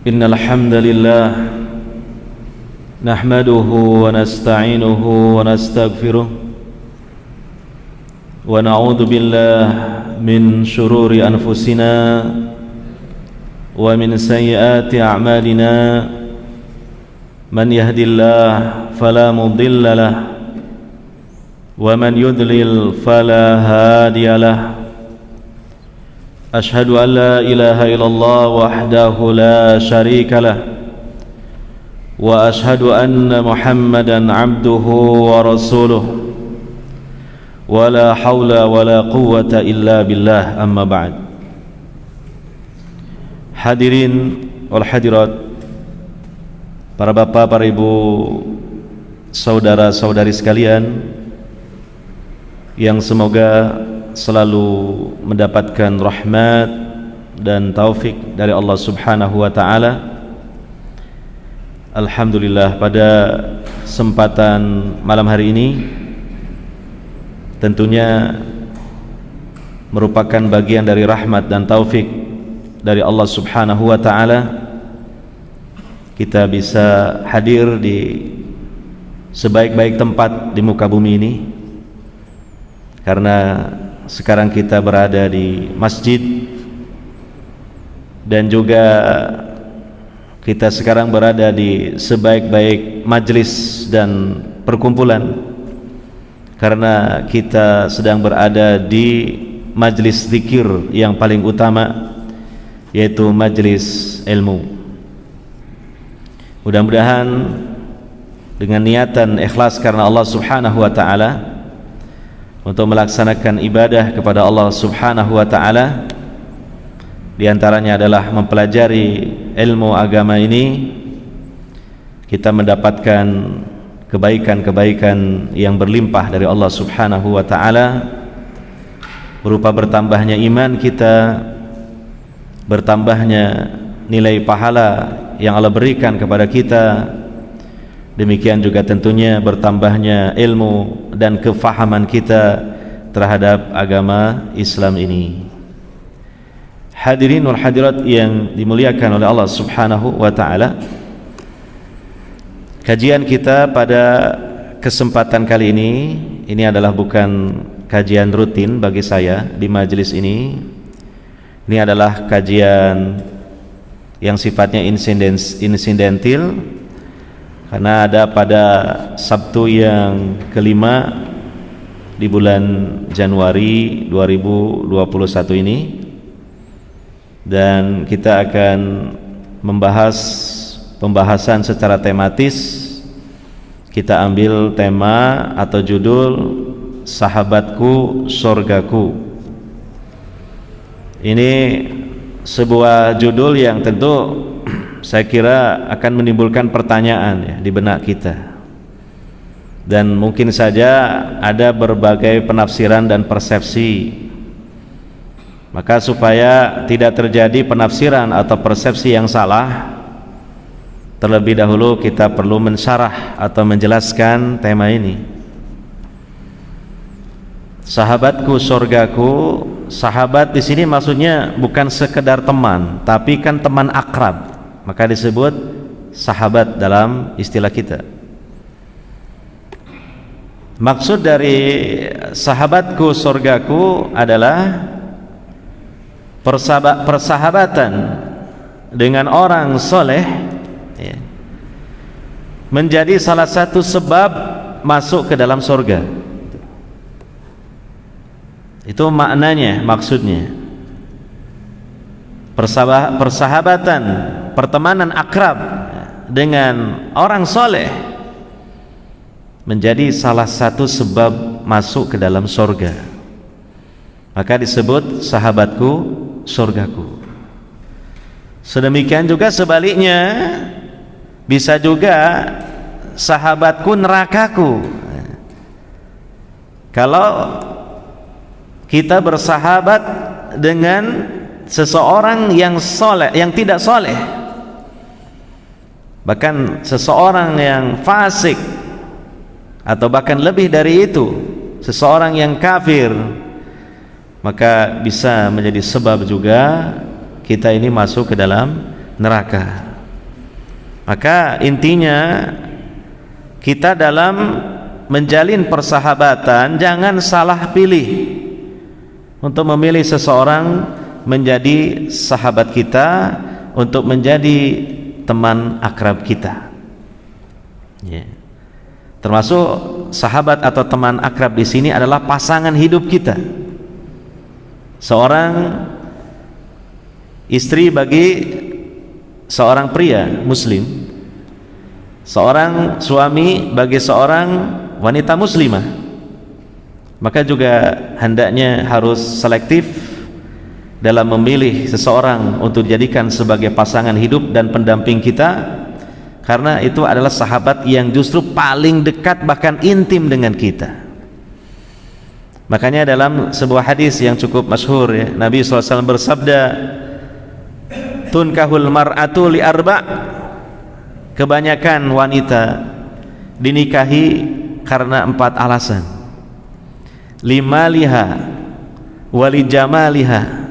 إن الحمد لله نحمده ونستعينه ونستغفره ونعوذ بالله من شرور أنفسنا ومن سيئات أعمالنا من يهد الله فلا مضل له ومن يضلل فلا هادي له أشهد أن لا إله إلا الله وحده لا شريك له وأشهد أن محمدا عبده ورسوله ولا حول ولا قوة إلا بالله أما بعد. Hadirin wal hadirat, para bapak, para ibu, saudara-saudari sekalian yang semoga selalu mendapatkan rahmat dan taufik dari Allah Subhanahu wa taala. Alhamdulillah, pada kesempatan malam hari ini tentunya merupakan bagian dari rahmat dan taufik dari Allah Subhanahu wa taala, kita bisa hadir di sebaik-baik tempat di muka bumi ini, karena sekarang kita berada di masjid dan juga kita sekarang berada di sebaik-baik majlis dan perkumpulan, karena kita sedang berada di majlis zikir yang paling utama, yaitu majlis ilmu. Mudah-mudahan dengan niatan ikhlas karena Allah Subhanahu wa taala untuk melaksanakan ibadah kepada Allah Subhanahu wa taala, di antaranya adalah mempelajari ilmu agama ini, kita mendapatkan kebaikan-kebaikan yang berlimpah dari Allah Subhanahu wa taala, berupa bertambahnya iman kita, bertambahnya nilai pahala yang Allah berikan kepada kita, demikian juga tentunya bertambahnya ilmu dan kefahaman kita terhadap agama Islam ini. Hadirin wal hadirat yang dimuliakan oleh Allah Subhanahu wa taala, kajian kita pada kesempatan kali ini adalah bukan kajian rutin bagi saya di majelis ini. Ini adalah kajian yang sifatnya insidentil, karena ada pada Sabtu yang kelima di bulan Januari 2021 ini, dan kita akan membahas pembahasan secara tematis. Kita ambil tema atau judul Sahabatku Surgaku. Ini sebuah judul yang tentu saya kira akan menimbulkan pertanyaan ya di benak kita, dan mungkin saja ada berbagai penafsiran dan persepsi. Maka supaya tidak terjadi penafsiran atau persepsi yang salah, terlebih dahulu kita perlu mensyarah atau menjelaskan tema ini. Sahabatku surgaku, sahabat di sini maksudnya bukan sekedar teman, tapi kan teman akrab, maka disebut sahabat dalam istilah kita. Maksud dari sahabatku surgaku adalah persahabatan dengan orang soleh ya, menjadi salah satu sebab masuk ke dalam surga. Itu maknanya, maksudnya persahabatan, pertemanan akrab dengan orang soleh menjadi salah satu sebab masuk ke dalam surga, maka disebut sahabatku surgaku. Sedemikian juga sebaliknya, bisa juga sahabatku nerakaku. Kalau kita bersahabat dengan seseorang yang soleh, yang tidak soleh, bahkan seseorang yang fasik, atau bahkan lebih dari itu, seseorang yang kafir, maka bisa menjadi sebab juga kita ini masuk ke dalam neraka. Maka intinya kita dalam menjalin persahabatan jangan salah pilih untuk memilih seseorang menjadi sahabat kita, untuk menjadi teman akrab kita. Termasuk sahabat atau teman akrab di sini adalah pasangan hidup kita. Seorang istri bagi seorang pria muslim, seorang suami bagi seorang wanita muslimah. Maka juga hendaknya harus selektif dalam memilih seseorang untuk dijadikan sebagai pasangan hidup dan pendamping kita, karena itu adalah sahabat yang justru paling dekat bahkan intim dengan kita. Makanya dalam sebuah hadis yang cukup masyhur ya, Nabi SAW bersabda, tunkahul mar'atu li arba', kebanyakan wanita dinikahi karena 4 alasan: limaliha, wali jamaliha,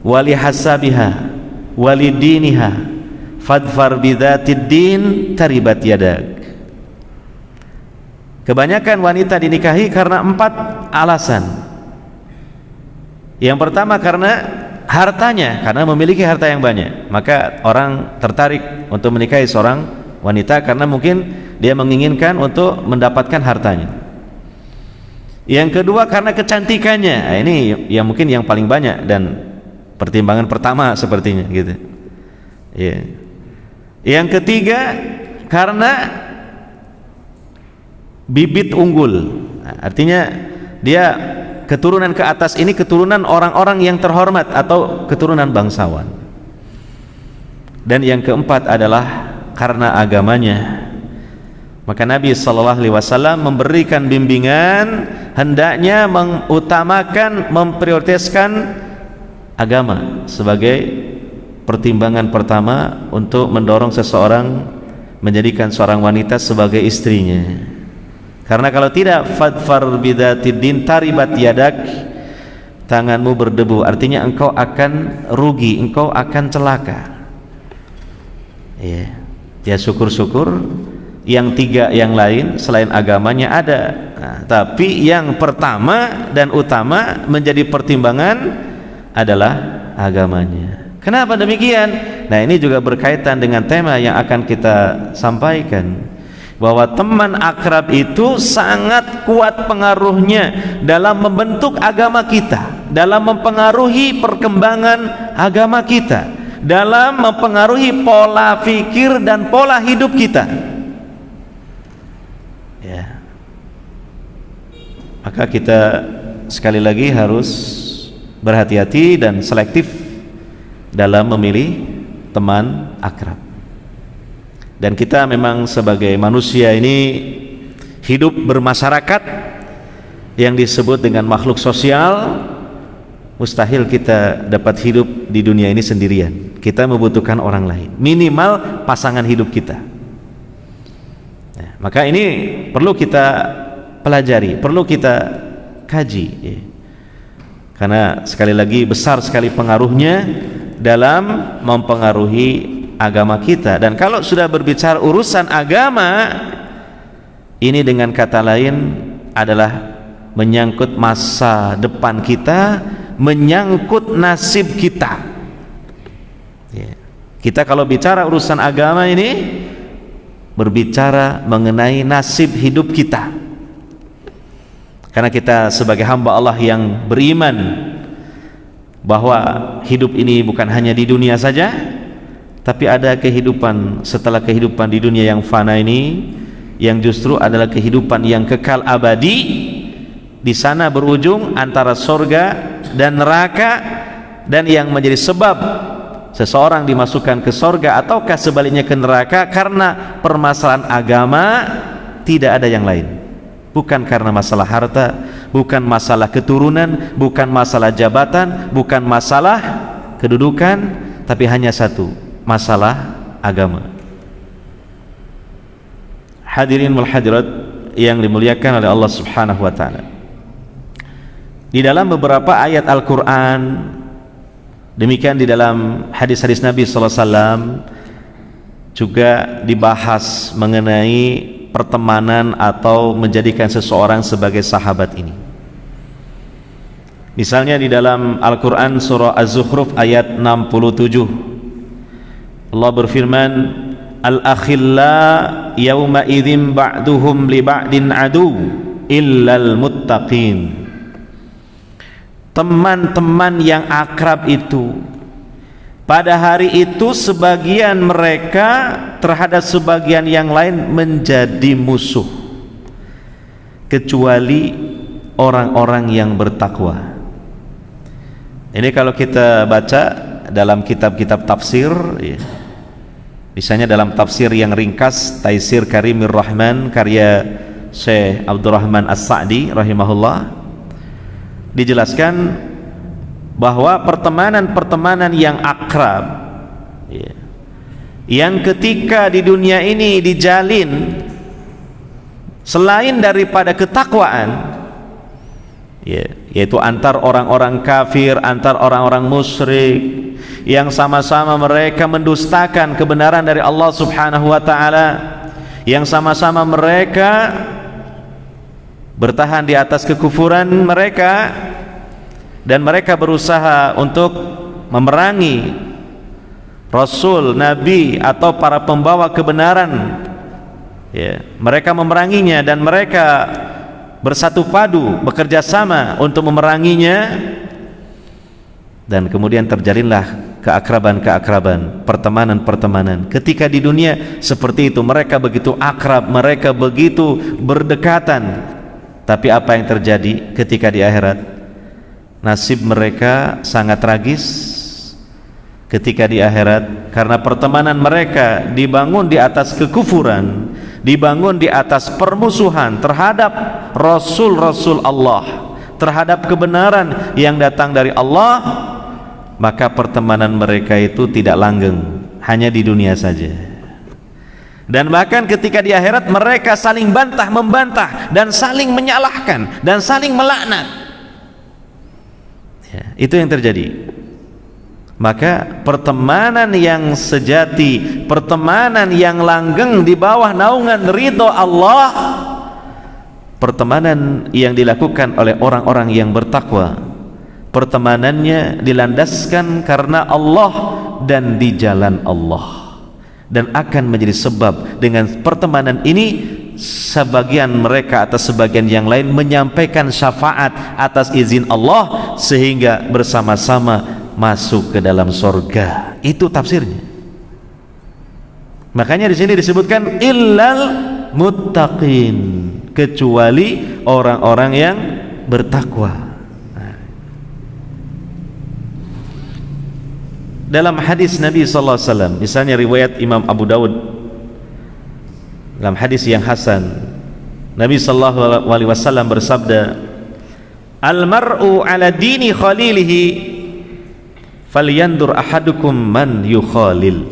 wali hasabiha, wali diniha, fadfar bidzatid din taribat yadak. Kebanyakan wanita dinikahi karena 4 alasan. Yang pertama karena hartanya, karena memiliki harta yang banyak, maka orang tertarik untuk menikahi seorang wanita karena mungkin dia menginginkan untuk mendapatkan hartanya. Yang kedua karena kecantikannya. Nah, ini yang mungkin yang paling banyak dan pertimbangan pertama sepertinya gitu. Yeah. Yang ketiga karena bibit unggul. Nah, artinya dia keturunan ke atas ini keturunan orang-orang yang terhormat atau keturunan bangsawan. Dan yang keempat adalah karena agamanya. Maka Nabi SAW memberikan bimbingan hendaknya mengutamakan, memprioritaskan agama sebagai pertimbangan pertama untuk mendorong seseorang menjadikan seorang wanita sebagai istrinya. Karena kalau tidak, fadfar bidzatid din taribat yadak, tanganmu berdebu, artinya engkau akan rugi, engkau akan celaka. Ya syukur-syukur yang 3 yang lain selain agamanya ada. Nah, tapi yang pertama dan utama menjadi pertimbangan adalah agamanya. Kenapa demikian? Nah, ini juga berkaitan dengan tema yang akan kita sampaikan, bahwa teman akrab itu sangat kuat pengaruhnya dalam membentuk agama kita, dalam mempengaruhi perkembangan agama kita, dalam mempengaruhi pola pikir dan pola hidup kita. Ya. Maka kita sekali lagi harus berhati-hati dan selektif dalam memilih teman akrab. Dan kita memang sebagai manusia ini hidup bermasyarakat yang disebut dengan makhluk sosial. Mustahil kita dapat hidup di dunia ini sendirian. Kita membutuhkan orang lain, minimal pasangan hidup kita. Nah, maka ini perlu kita pelajari, perlu kita kaji ya. Karena sekali lagi besar sekali pengaruhnya dalam mempengaruhi agama kita. Dan kalau sudah berbicara urusan agama, ini dengan kata lain adalah menyangkut masa depan kita, menyangkut nasib kita ya. Kita kalau bicara urusan agama ini berbicara mengenai nasib hidup kita, karena kita sebagai hamba Allah yang beriman bahwa hidup ini bukan hanya di dunia saja, tapi ada kehidupan setelah kehidupan di dunia yang fana ini, yang justru adalah kehidupan yang kekal abadi. Di sana berujung antara surga dan neraka, dan yang menjadi sebab seseorang dimasukkan ke surga ataukah sebaliknya ke neraka karena permasalahan agama, tidak ada yang lain. Bukan karena masalah harta, bukan masalah keturunan, bukan masalah jabatan, bukan masalah kedudukan, tapi hanya satu, masalah agama. Hadirin wal hadirat yang dimuliakan oleh Allah Subhanahu wa taala. Di dalam beberapa ayat Al-Qur'an, demikian di dalam hadis-hadis Nabi sallallahu alaihi wasallam, juga dibahas mengenai pertemanan atau menjadikan seseorang sebagai sahabat ini. Misalnya di dalam Al-Quran surah Az-Zukhruf ayat 67, Allah berfirman, Al-akhilla yawma idzin ba'duhum li ba'din adu illal muttaqin. Teman-teman yang akrab itu pada hari itu sebagian mereka terhadap sebagian yang lain menjadi musuh kecuali orang-orang yang bertakwa. Ini kalau kita baca dalam kitab-kitab tafsir ya, misalnya dalam tafsir yang ringkas Taisir Karimir Rahman karya Syekh Abdurrahman As-Sa'di rahimahullah, dijelaskan bahwa pertemanan-pertemanan yang akrab ya, yang ketika di dunia ini dijalin selain daripada ketakwaan ya, yaitu antar orang-orang kafir, antar orang-orang musyrik yang sama-sama mereka mendustakan kebenaran dari Allah Subhanahu wa taala, yang sama-sama mereka bertahan di atas kekufuran mereka dan mereka berusaha untuk memerangi Rasul, Nabi atau para pembawa kebenaran ya, mereka memeranginya dan mereka bersatu padu bekerja sama untuk memeranginya, dan kemudian terjalinlah keakraban-keakraban, pertemanan-pertemanan. Ketika di dunia seperti itu, mereka begitu akrab, mereka begitu berdekatan, tapi apa yang terjadi ketika di akhirat? Nasib mereka sangat tragis ketika di akhirat, karena pertemanan mereka dibangun di atas kekufuran, dibangun di atas permusuhan terhadap Rasul-Rasul Allah, terhadap kebenaran yang datang dari Allah, maka pertemanan mereka itu tidak langgeng hanya di dunia saja. Dan bahkan ketika di akhirat mereka saling bantah-membantah dan saling menyalahkan dan saling melaknat. Ya, itu yang terjadi. Maka pertemanan yang sejati, pertemanan yang langgeng di bawah naungan ridho Allah, pertemanan yang dilakukan oleh orang-orang yang bertakwa, pertemanannya dilandaskan karena Allah dan di jalan Allah, dan akan menjadi sebab dengan pertemanan ini sebagian mereka atas sebagian yang lain menyampaikan syafaat atas izin Allah sehingga bersama-sama masuk ke dalam surga. Itu tafsirnya. Makanya di sini disebutkan illal muttaqin, kecuali orang-orang yang bertakwa. Dalam hadis Nabi sallallahu alaihi wasallam, misalnya riwayat Imam Abu Dawud dalam hadis yang hasan, Nabi sallallahu alaihi wasallam bersabda, "Al-mar'u 'ala dini khalilihi, falyandur ahadukum man yukhalil."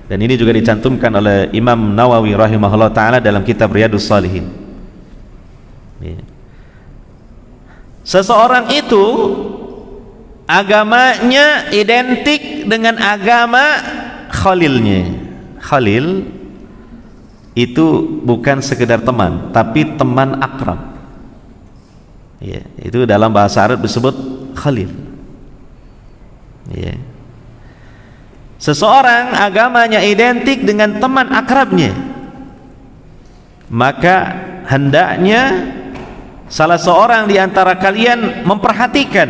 Dan ini juga dicantumkan oleh Imam Nawawi rahimahullah taala dalam kitab Riyadhus Shalihin. Seseorang itu agamanya identik dengan agama khalilnya. Khalil itu bukan sekedar teman, tapi teman akrab. Ya, itu dalam bahasa Arab disebut khalil. Ya. Seseorang agamanya identik dengan teman akrabnya, maka hendaknya salah seorang di antara kalian memperhatikan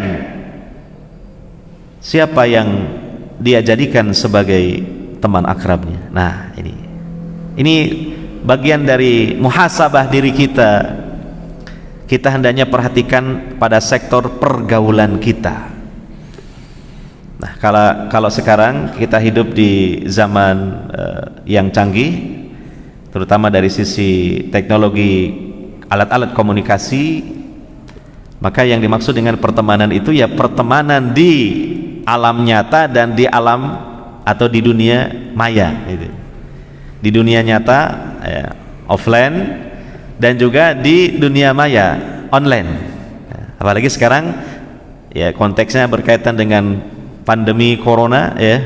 siapa yang dia jadikan sebagai teman akrabnya. Nah, ini bagian dari muhasabah diri kita. Kita hendaknya perhatikan pada sektor pergaulan kita. Nah, kalau sekarang kita hidup di zaman yang canggih, terutama dari sisi teknologi alat-alat komunikasi, maka yang dimaksud dengan pertemanan itu ya pertemanan di alam nyata dan di alam atau di dunia maya gitu. Di dunia nyata ya, offline, dan juga di dunia maya online. Apalagi sekarang ya konteksnya berkaitan dengan pandemi corona ya.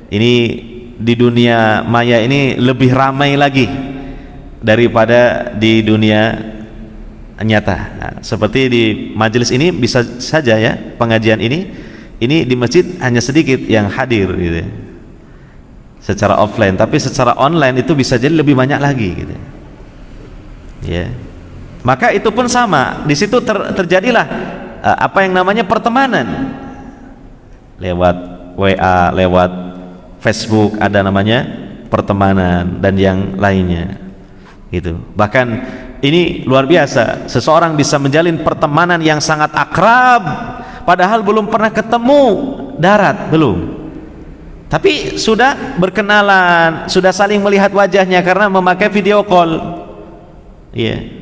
Ini di dunia maya ini lebih ramai lagi daripada di dunia nyata. Nah, seperti di majelis ini bisa saja ya, pengajian ini di masjid hanya sedikit yang hadir gitu ya, secara offline, tapi secara online itu bisa jadi lebih banyak lagi gitu ya. Maka itu pun sama, di situ terjadilah apa yang namanya pertemanan lewat WA, lewat Facebook, ada namanya pertemanan dan yang lainnya gitu. Bahkan ini luar biasa, seseorang bisa menjalin pertemanan yang sangat akrab padahal belum pernah ketemu darat, belum, tapi sudah berkenalan, sudah saling melihat wajahnya karena memakai video call. Iya.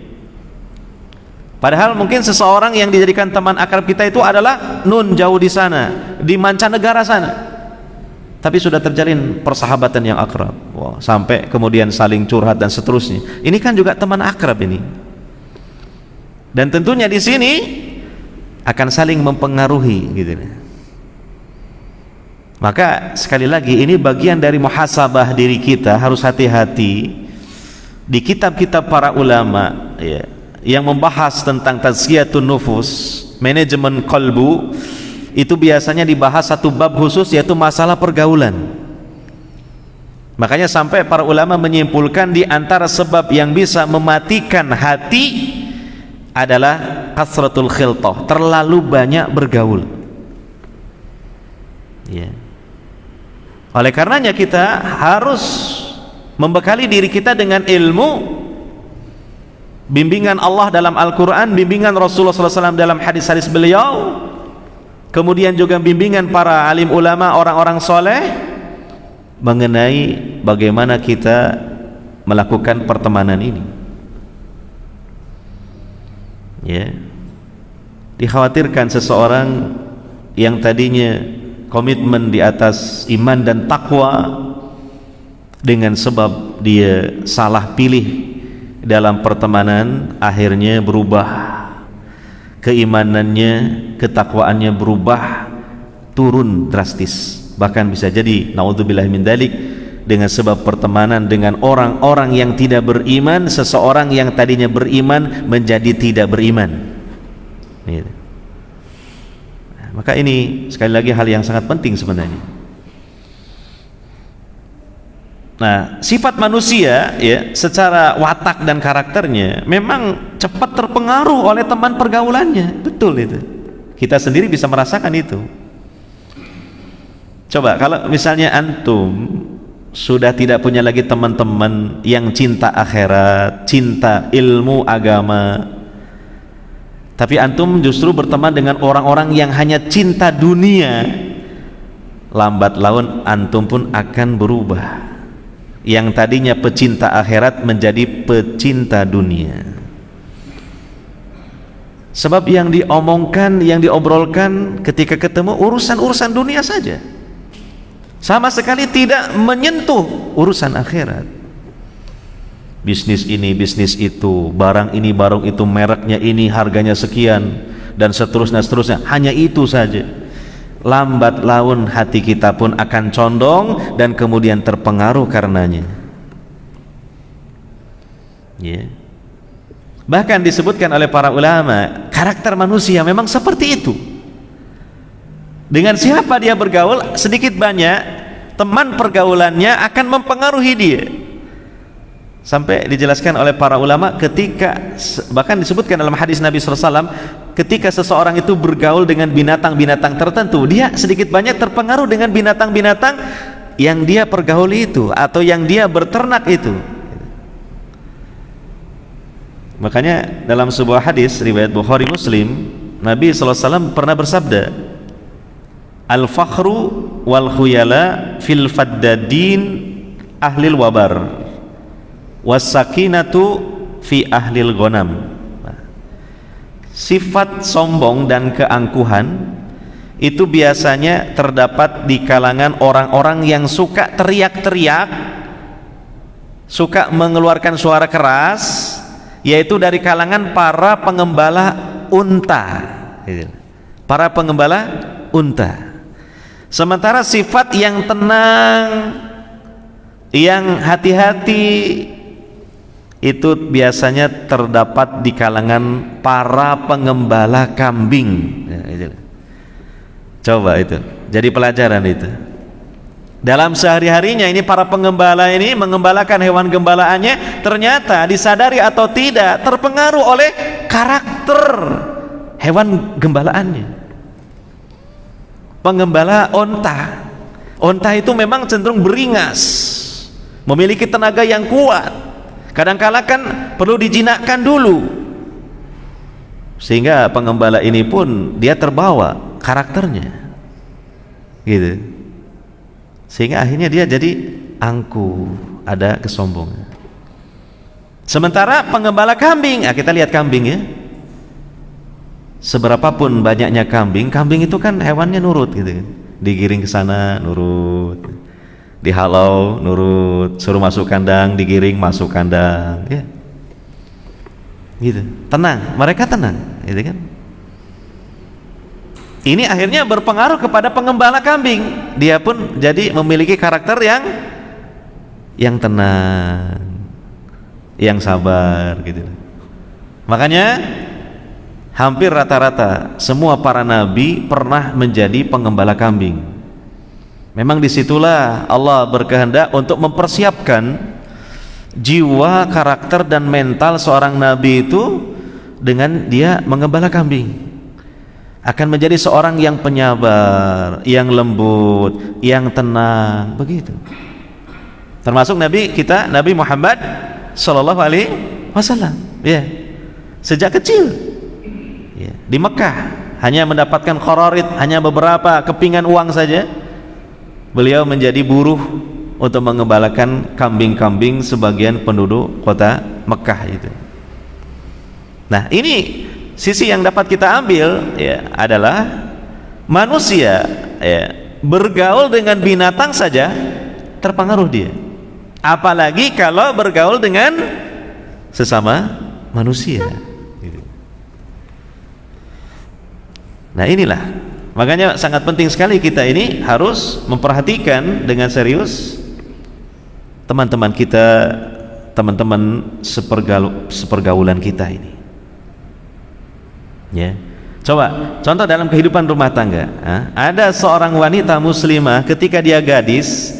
Padahal mungkin seseorang yang dijadikan teman akrab kita itu adalah jauh di sana, di mancanegara sana, tapi sudah terjalin persahabatan yang akrab. Wow, sampai kemudian saling curhat dan seterusnya. Ini kan juga teman akrab ini. Dan tentunya di sini akan saling mempengaruhi gitu. Maka sekali lagi ini bagian dari muhasabah diri kita, harus hati-hati. Di kitab-kitab para ulama ya, yang membahas tentang tazkiyatun nufus, manajemen qalbu, itu biasanya dibahas satu bab khusus, yaitu masalah pergaulan. Makanya sampai para ulama menyimpulkan di antara sebab yang bisa mematikan hati adalah kasratul khiltah, terlalu banyak bergaul ya. Oleh karenanya kita harus membekali diri kita dengan ilmu, bimbingan Allah dalam Al-Quran, bimbingan Rasulullah SAW dalam hadis-hadis beliau, kemudian juga bimbingan para alim ulama, orang-orang soleh, mengenai bagaimana kita melakukan pertemanan ini ya. Dikhawatirkan seseorang yang tadinya komitmen di atas iman dan takwa, dengan sebab dia salah pilih dalam pertemanan, akhirnya berubah keimanannya, ketakwaannya berubah, turun drastis. Bahkan bisa jadi naudzubillah min dzalik, dengan sebab pertemanan dengan orang-orang yang tidak beriman, seseorang yang tadinya beriman menjadi tidak beriman gitu. Maka ini sekali lagi hal yang sangat penting sebenarnya. Nah, sifat manusia ya, secara watak dan karakternya memang cepat terpengaruh oleh teman pergaulannya. Betul itu. Kita sendiri bisa merasakan itu. Coba kalau misalnya antum sudah tidak punya lagi teman-teman yang cinta akhirat, cinta ilmu agama, tapi antum justru berteman dengan orang-orang yang hanya cinta dunia, lambat laun antum pun akan berubah. Yang tadinya pecinta akhirat menjadi pecinta dunia. Sebab yang diomongkan, yang diobrolkan ketika ketemu urusan-urusan dunia saja, sama sekali tidak menyentuh urusan akhirat. Bisnis ini, bisnis itu, barang ini, barang itu, mereknya ini, harganya sekian, dan seterusnya, hanya itu saja. Lambat laun hati kita pun akan condong dan kemudian terpengaruh karenanya ya. Bahkan disebutkan oleh para ulama, karakter manusia memang seperti itu. Dengan siapa dia bergaul, sedikit banyak teman pergaulannya akan mempengaruhi dia. Sampai dijelaskan oleh para ulama, ketika bahkan disebutkan dalam hadis Nabi SAW, ketika seseorang itu bergaul dengan binatang-binatang tertentu, dia sedikit banyak terpengaruh dengan binatang-binatang yang dia pergauli itu, atau yang dia berternak itu. Makanya dalam sebuah hadis riwayat Bukhari Muslim, Nabi SAW pernah bersabda, al-fakhru wal khuyala fil faddadin ahlil wabar was-sakinatu fi ahlil ghanam. Sifat sombong dan keangkuhan itu biasanya terdapat di kalangan orang-orang yang suka teriak-teriak, suka mengeluarkan suara keras, yaitu dari kalangan para pengembala unta. Para pengembala unta. Sementara sifat yang tenang, Yang hati-hati itu biasanya terdapat di kalangan para pengembala kambing. Ya, itu. Coba itu, jadi pelajaran itu. Dalam sehari-harinya ini para pengembala ini mengembalakan hewan gembalaannya, ternyata disadari atau tidak terpengaruh oleh karakter hewan gembalaannya. Pengembala onta itu memang cenderung beringas, memiliki tenaga yang kuat. Kadang-kala kan perlu dijinakkan dulu, sehingga pengembala ini pun dia terbawa karakternya, gitu. Sehingga akhirnya dia jadi angkuh, ada kesombongan. Sementara pengembala kambing, kita lihat kambing ya. Seberapapun banyaknya kambing itu kan hewannya nurut gitu. Digiring ke sana nurut, dihalau nurut, suruh masuk kandang digiring masuk kandang, ya. Gitu. Tenang, mereka tenang, gitu kan. Ini akhirnya berpengaruh kepada pengembala kambing. Dia pun jadi memiliki karakter yang tenang, yang sabar gitu. Makanya hampir rata-rata semua para nabi pernah menjadi pengembala kambing. Memang disitulah Allah berkehendak untuk mempersiapkan jiwa, karakter dan mental seorang nabi itu dengan dia mengembala kambing. Akan menjadi seorang yang penyabar, yang lembut, yang tenang, begitu. Termasuk Nabi kita, Nabi Muhammad Sallallahu Alaihi Wasallam, ya, sejak kecil, ya, di Mekah hanya mendapatkan khararit, hanya beberapa kepingan uang saja, beliau menjadi buruh untuk mengembalakan kambing-kambing sebagian penduduk kota Mekah itu. Nah, ini sisi yang dapat kita ambil ya adalah manusia ya, bergaul dengan binatang saja terpengaruh dia, apalagi kalau bergaul dengan sesama manusia gitu. Nah, inilah makanya sangat penting sekali kita ini harus memperhatikan dengan serius teman-teman kita, teman-teman sepergaulan kita ini. Ya, coba contoh dalam kehidupan rumah tangga. Ada seorang wanita muslimah ketika dia gadis,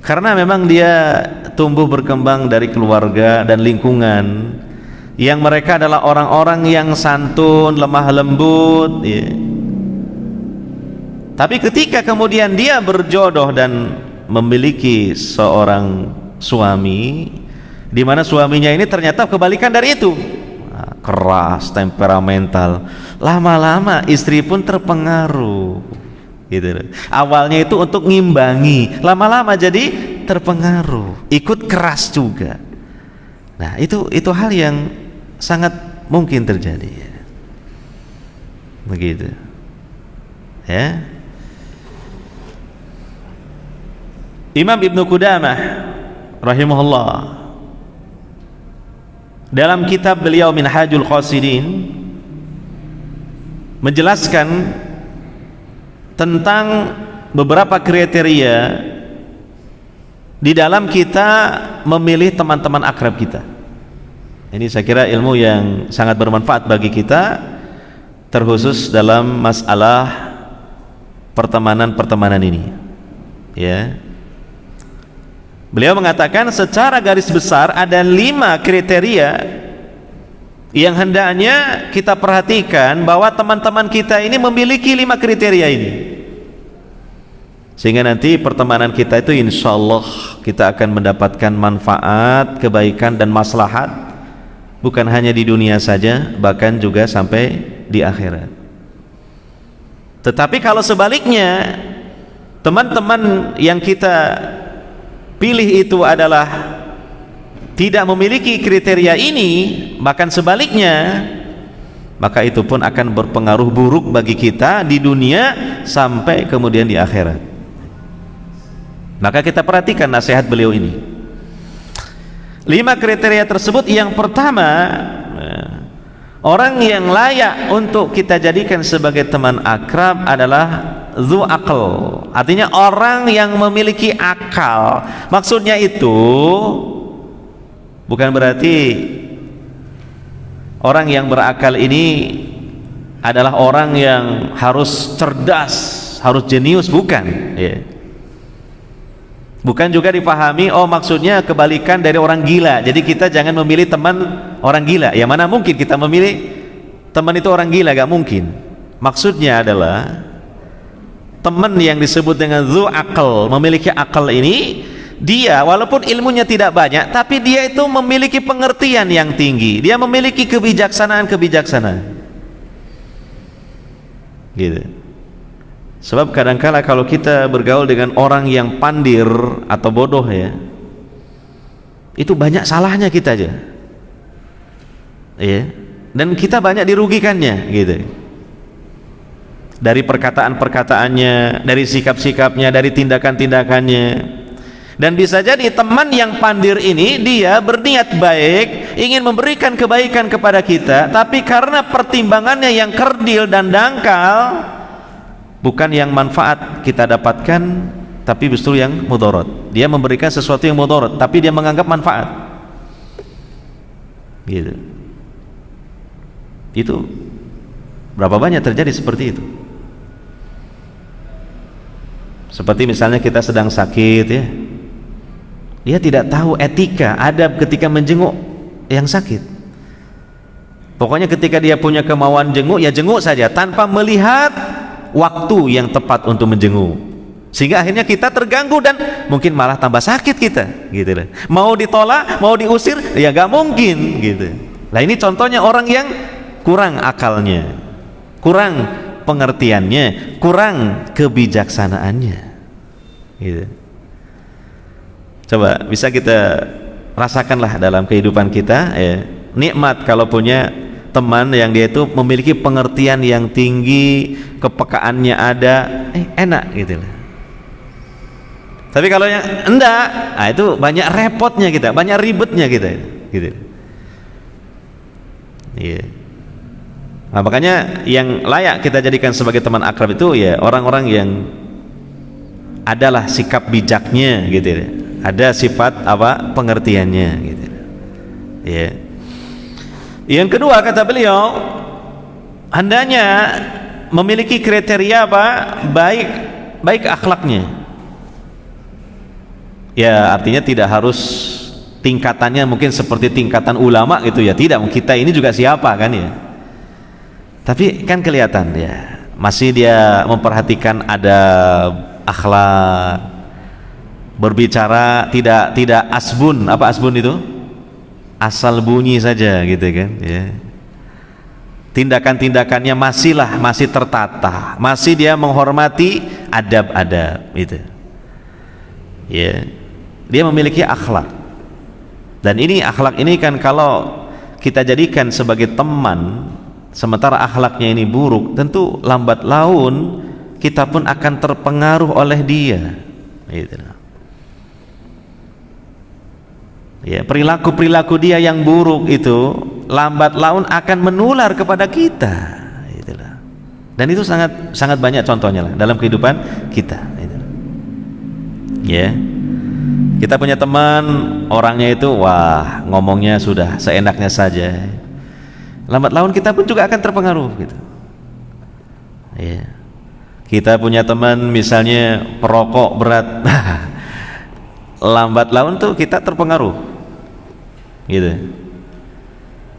karena memang dia tumbuh berkembang dari keluarga dan lingkungan yang mereka adalah orang-orang yang santun, lemah lembut, ya. Tapi ketika kemudian dia berjodoh dan memiliki seorang suami, di mana suaminya ini ternyata kebalikan dari itu, keras, temperamental, lama-lama istri pun terpengaruh gitu. Awalnya itu untuk ngimbangi, lama-lama jadi terpengaruh, ikut keras juga. Nah, itu hal yang sangat mungkin terjadi ya. Begitu ya. Imam Ibnu Qudamah rahimahullah dalam kitab beliau Minhajul Qasidin menjelaskan tentang beberapa kriteria di dalam kita memilih teman-teman akrab kita. Ini saya kira ilmu yang sangat bermanfaat bagi kita, terkhusus dalam masalah pertemanan ini ya. Beliau mengatakan secara garis besar ada 5 kriteria yang hendaknya kita perhatikan, bahwa teman-teman kita ini memiliki 5 kriteria ini, sehingga nanti pertemanan kita itu insya Allah kita akan mendapatkan manfaat, kebaikan dan maslahat, bukan hanya di dunia saja, bahkan juga sampai di akhirat. Tetapi kalau sebaliknya, teman-teman yang kita pilih itu adalah tidak memiliki kriteria ini, bahkan sebaliknya, maka itu pun akan berpengaruh buruk bagi kita di dunia sampai kemudian di akhirat. Maka kita perhatikan nasihat beliau ini. 5 kriteria tersebut, yang pertama, orang yang layak untuk kita jadikan sebagai teman akrab adalah dzu aql, Artinya orang yang memiliki akal. Maksudnya itu bukan berarti orang yang berakal ini adalah orang yang harus cerdas, harus jenius, bukan ya. Bukan juga dipahami, oh maksudnya kebalikan dari orang gila, jadi kita jangan memilih teman orang gila. Ya mana mungkin kita memilih teman itu orang gila, gak mungkin. Maksudnya adalah teman yang disebut dengan zu akal, memiliki akal ini, dia walaupun ilmunya tidak banyak, tapi dia itu memiliki pengertian yang tinggi, dia memiliki kebijaksanaan gitu. Sebab kadangkala kalau kita bergaul dengan orang yang pandir atau bodoh ya, itu banyak salahnya kita aja ya, dan kita banyak dirugikannya gitu, dari perkataan-perkataannya, dari sikap-sikapnya, dari tindakan-tindakannya. Dan bisa jadi teman yang pandir ini dia berniat baik, ingin memberikan kebaikan kepada kita, tapi karena pertimbangannya yang kerdil dan dangkal, bukan yang manfaat kita dapatkan, tapi justru yang mudarat. Dia memberikan sesuatu yang mudarat, tapi dia menganggap manfaat gitu. Itu berapa banyak terjadi seperti itu. Seperti misalnya kita sedang sakit ya, dia tidak tahu etika, adab ketika menjenguk yang sakit. Pokoknya ketika dia punya kemauan jenguk, ya jenguk saja tanpa melihat waktu yang tepat untuk menjenguk, sehingga akhirnya kita terganggu dan mungkin malah tambah sakit kita gitu loh. Mau ditolak, mau diusir, ya gak mungkin gitu. Nah ini contohnya orang yang kurang akalnya, kurang pengertiannya, kurang kebijaksanaannya gitu. Coba bisa kita rasakanlah dalam kehidupan kita ya, nikmat kalau punya teman yang dia itu memiliki pengertian yang tinggi, kepekaannya ada, enak gitu lah. Tapi kalau yang enggak, nah itu banyak repotnya kita, banyak ribetnya kita gitu. Iya. Nah, makanya yang layak kita jadikan sebagai teman akrab itu ya orang-orang yang adalah sikap bijaknya gitu ya. Ada sifat apa pengertiannya gitu ya. Yang kedua kata beliau, hendaknya memiliki kriteria apa? Baik akhlaknya ya. Artinya tidak harus tingkatannya mungkin seperti tingkatan ulama gitu ya, tidak. Kita ini juga siapa kan ya, tapi kan kelihatan ya masih dia memperhatikan adab, akhlak, berbicara tidak asbun. Apa asbun itu? Asal bunyi saja gitu kan ya. Tindakan-tindakannya masih tertata, masih dia menghormati adab-adab itu ya. Dia memiliki akhlak, dan ini akhlak ini kan kalau kita jadikan sebagai teman sementara akhlaknya ini buruk, tentu lambat laun kita pun akan terpengaruh oleh dia gitu. Ya, perilaku dia yang buruk itu lambat laun akan menular kepada kita itulah. Dan itu sangat banyak contohnya lah dalam kehidupan kita gitu. Ya, kita punya teman orangnya itu wah ngomongnya sudah seenaknya saja, lambat laun kita pun juga akan terpengaruh gitu. Ya, kita punya teman misalnya perokok berat lambat laun tuh kita terpengaruh gitu,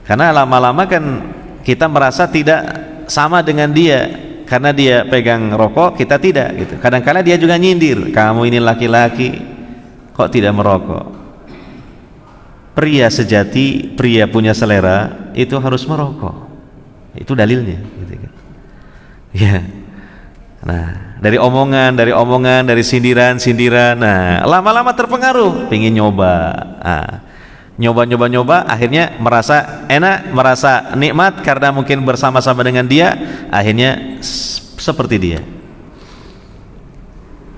karena lama-lama kan kita merasa tidak sama dengan dia, karena dia pegang rokok kita tidak gitu. Kadang-kadang dia juga nyindir, kamu ini laki-laki kok tidak merokok. Pria sejati, pria punya selera itu harus merokok, itu dalilnya gitu kan ya. Nah dari omongan, dari sindiran, nah lama-lama terpengaruh, pengen nyoba, nyoba, akhirnya merasa enak, merasa nikmat karena mungkin bersama-sama dengan dia, akhirnya seperti dia.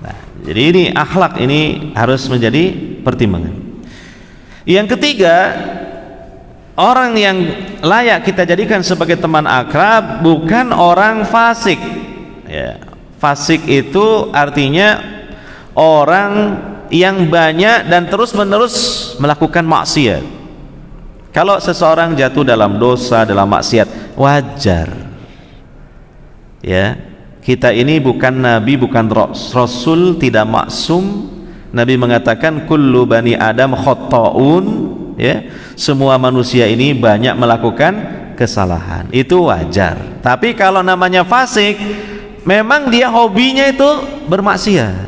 Nah, jadi ini akhlak ini harus menjadi pertimbangan. Yang ketiga, orang yang layak kita jadikan sebagai teman akrab bukan orang fasik ya. Fasik itu artinya orang yang banyak dan terus-menerus melakukan maksiat. Kalau seseorang jatuh dalam dosa, dalam maksiat, wajar. Ya, kita ini bukan nabi, bukan rasul, tidak maksum. Nabi mengatakan kullu bani Adam khotta'un, ya. Semua manusia ini banyak melakukan kesalahan. Itu wajar. Tapi kalau namanya fasik, memang dia hobinya itu bermaksiat.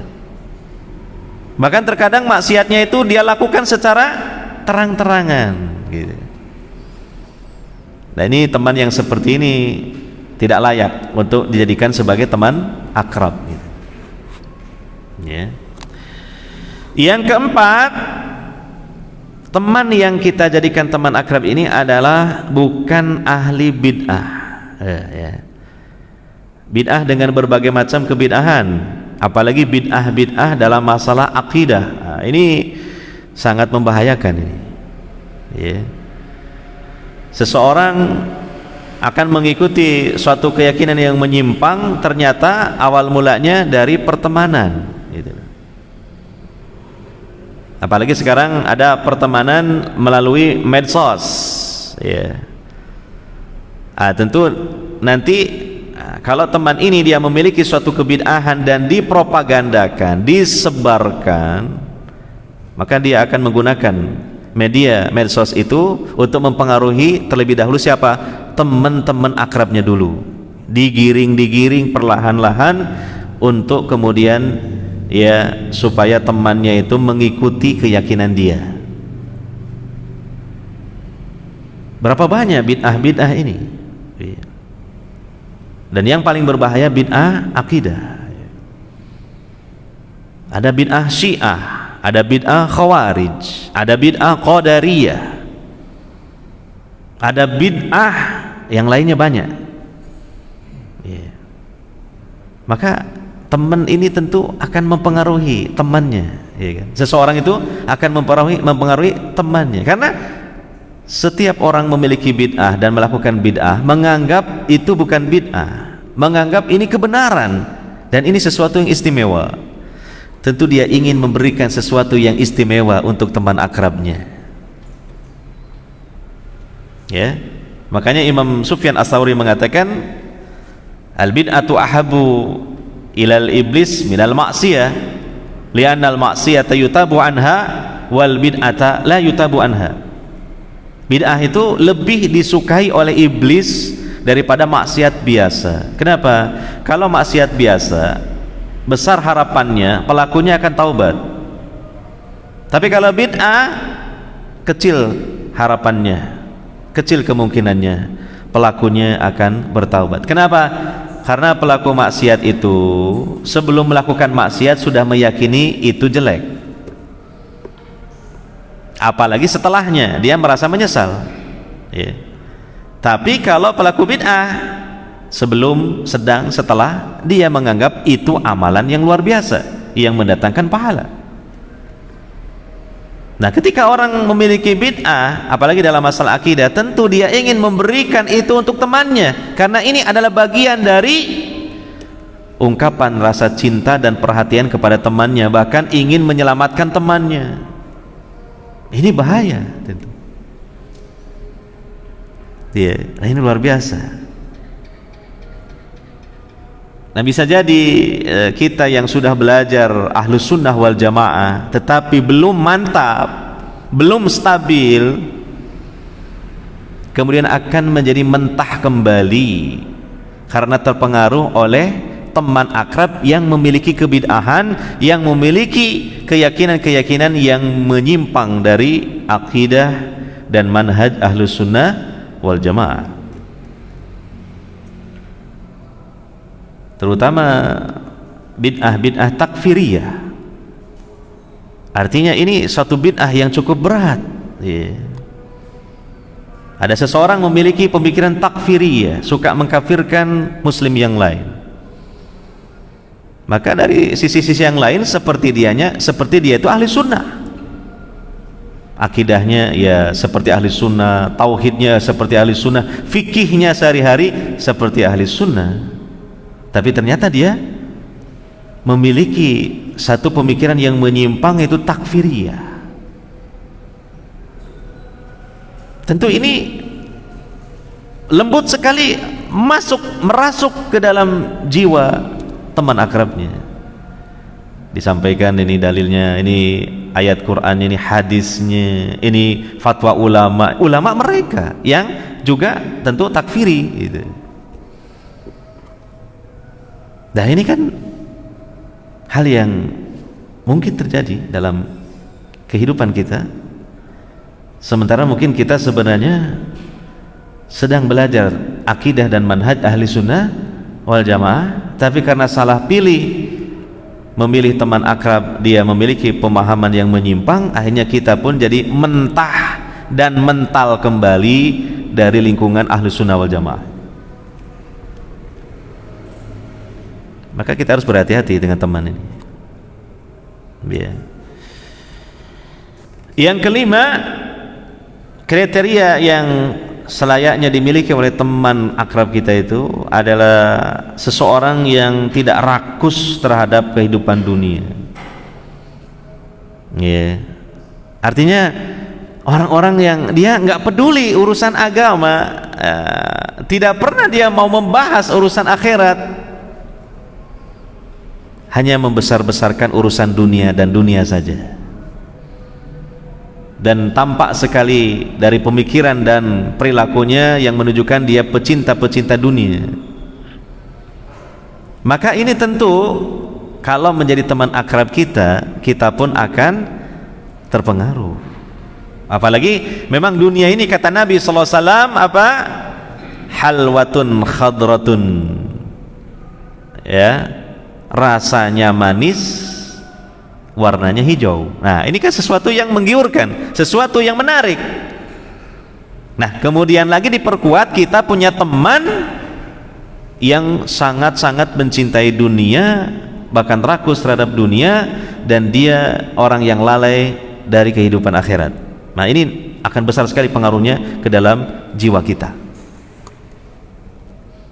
Bahkan terkadang maksiatnya itu dia lakukan secara terang-terangan gitu. Nah, ini teman yang seperti ini tidak layak untuk dijadikan sebagai teman akrab gitu. Ya. Yang keempat, teman yang kita jadikan teman akrab ini adalah bukan ahli bid'ah. Ya. Bid'ah dengan berbagai macam kebid'ahan, apalagi bid'ah dalam masalah akidah. Nah, ini sangat membahayakan ini. Ya. Seseorang akan mengikuti suatu keyakinan yang menyimpang, ternyata awal mulanya dari pertemanan gitu. Apalagi sekarang ada pertemanan melalui medsos ya. Tentu nanti kalau teman ini dia memiliki suatu kebid'ahan dan dipropagandakan, disebarkan, maka dia akan menggunakan media medsos itu untuk mempengaruhi terlebih dahulu siapa? Teman-teman akrabnya dulu. Digiring perlahan-lahan untuk kemudian ya supaya temannya itu mengikuti keyakinan dia. Berapa banyak bid'ah ini? Dan yang paling berbahaya bid'ah akidah. Ada bid'ah Syiah, ada bid'ah Khawarij, ada bid'ah Qadariyah, ada bid'ah yang lainnya banyak. Maka teman ini tentu akan mempengaruhi temannya, ya kan? Seseorang itu akan mempengaruhi temannya, karena setiap orang memiliki bid'ah dan melakukan bid'ah, menganggap itu bukan bid'ah, menganggap ini kebenaran dan ini sesuatu yang istimewa. Tentu dia ingin memberikan sesuatu yang istimewa untuk teman akrabnya. Ya, makanya Imam Sufyan Ats-Tsauri mengatakan, al-bid'atu ahabu ilal iblis minal ma'siyah, li'anna al-ma'siyata yutabu anha wal bid'ata la yutabu anha. Bid'ah itu lebih disukai oleh iblis daripada maksiat biasa. Kenapa? Kalau maksiat biasa besar harapannya pelakunya akan taubat. Tapi kalau bid'ah kecil harapannya, kecil kemungkinannya pelakunya akan bertaubat. Kenapa? Karena pelaku maksiat itu sebelum melakukan maksiat sudah meyakini itu jelek. Apalagi setelahnya dia merasa menyesal ya. Tapi kalau pelaku bid'ah sebelum, sedang, setelah, dia menganggap itu amalan yang luar biasa yang mendatangkan pahala. Nah, ketika orang memiliki bid'ah apalagi dalam masalah akidah, tentu dia ingin memberikan itu untuk temannya, karena ini adalah bagian dari ungkapan rasa cinta dan perhatian kepada temannya, bahkan ingin menyelamatkan temannya. Ini bahaya tentu. Nah, ini luar biasa. Nah, bisa jadi kita yang sudah belajar Ahlus Sunnah wal Jamaah tetapi belum mantap, belum stabil, kemudian akan menjadi mentah kembali karena terpengaruh oleh teman akrab yang memiliki kebid'ahan, yang memiliki keyakinan-keyakinan yang menyimpang dari akidah dan manhaj Ahlus Sunnah wal Jamaah. Terutama bid'ah takfiriyah. Artinya ini suatu bid'ah yang cukup berat. Ada seseorang memiliki pemikiran takfiriyah, suka mengkafirkan muslim yang lain. Maka dari sisi-sisi yang lain seperti dia itu ahli sunnah, akidahnya ya seperti ahli sunnah, tauhidnya seperti ahli sunnah, fikihnya sehari-hari seperti ahli sunnah, tapi ternyata dia memiliki satu pemikiran yang menyimpang, itu takfiriyah. Tentu ini lembut sekali merasuk ke dalam jiwa teman akrabnya. Disampaikan ini dalilnya, ini ayat Quran, ini hadisnya, ini fatwa ulama mereka yang juga tentu takfiri gitu. Nah ini kan hal yang mungkin terjadi dalam kehidupan kita, sementara mungkin kita sebenarnya sedang belajar akidah dan manhaj ahli sunnah wal jamaah, tapi karena salah pilih memilih teman akrab, dia memiliki pemahaman yang menyimpang, akhirnya kita pun jadi mentah dan mental kembali dari lingkungan ahli sunnah wal jamaah. Maka kita harus berhati-hati dengan teman ini ya. Yang kelima, kriteria yang selayaknya dimiliki oleh teman akrab kita itu adalah seseorang yang tidak rakus terhadap kehidupan dunia ya. Artinya orang-orang yang dia nggak peduli urusan agama, tidak pernah dia mau membahas urusan akhirat, hanya membesar-besarkan urusan dunia dan dunia saja. Dan tampak sekali dari pemikiran dan perilakunya yang menunjukkan dia pecinta-pecinta dunia. Maka ini tentu kalau menjadi teman akrab kita, kita pun akan terpengaruh. Apalagi memang dunia ini kata Nabi SAW apa? Halwatun khadratun ya, rasanya manis, warnanya hijau. Nah ini kan sesuatu yang menggiurkan, sesuatu yang menarik. Nah kemudian lagi diperkuat, kita punya teman yang sangat-sangat mencintai dunia, bahkan rakus terhadap dunia, dan dia orang yang lalai dari kehidupan akhirat. Nah ini akan besar sekali pengaruhnya ke dalam jiwa kita.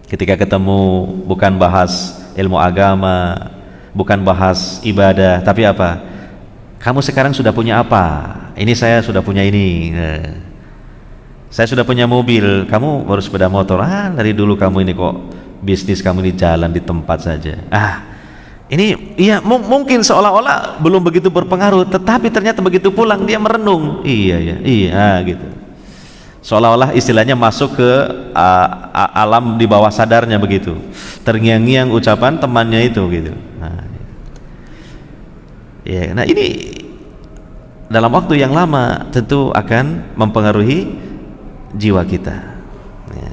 Ketika ketemu bukan bahas ilmu agama, bukan bahas ibadah, tapi apa? Kamu sekarang sudah punya apa? Ini saya sudah punya ini. Saya sudah punya mobil, kamu baru sepeda motor. Dari dulu kamu ini kok bisnis kamu ini jalan di tempat saja. Ini iya mungkin seolah-olah belum begitu berpengaruh, tetapi ternyata begitu pulang dia merenung. Iya gitu. Seolah-olah istilahnya masuk ke alam di bawah sadarnya begitu. Terngiang-ngiang ucapan temannya itu gitu. Nah ini dalam waktu yang lama tentu akan mempengaruhi jiwa kita ya.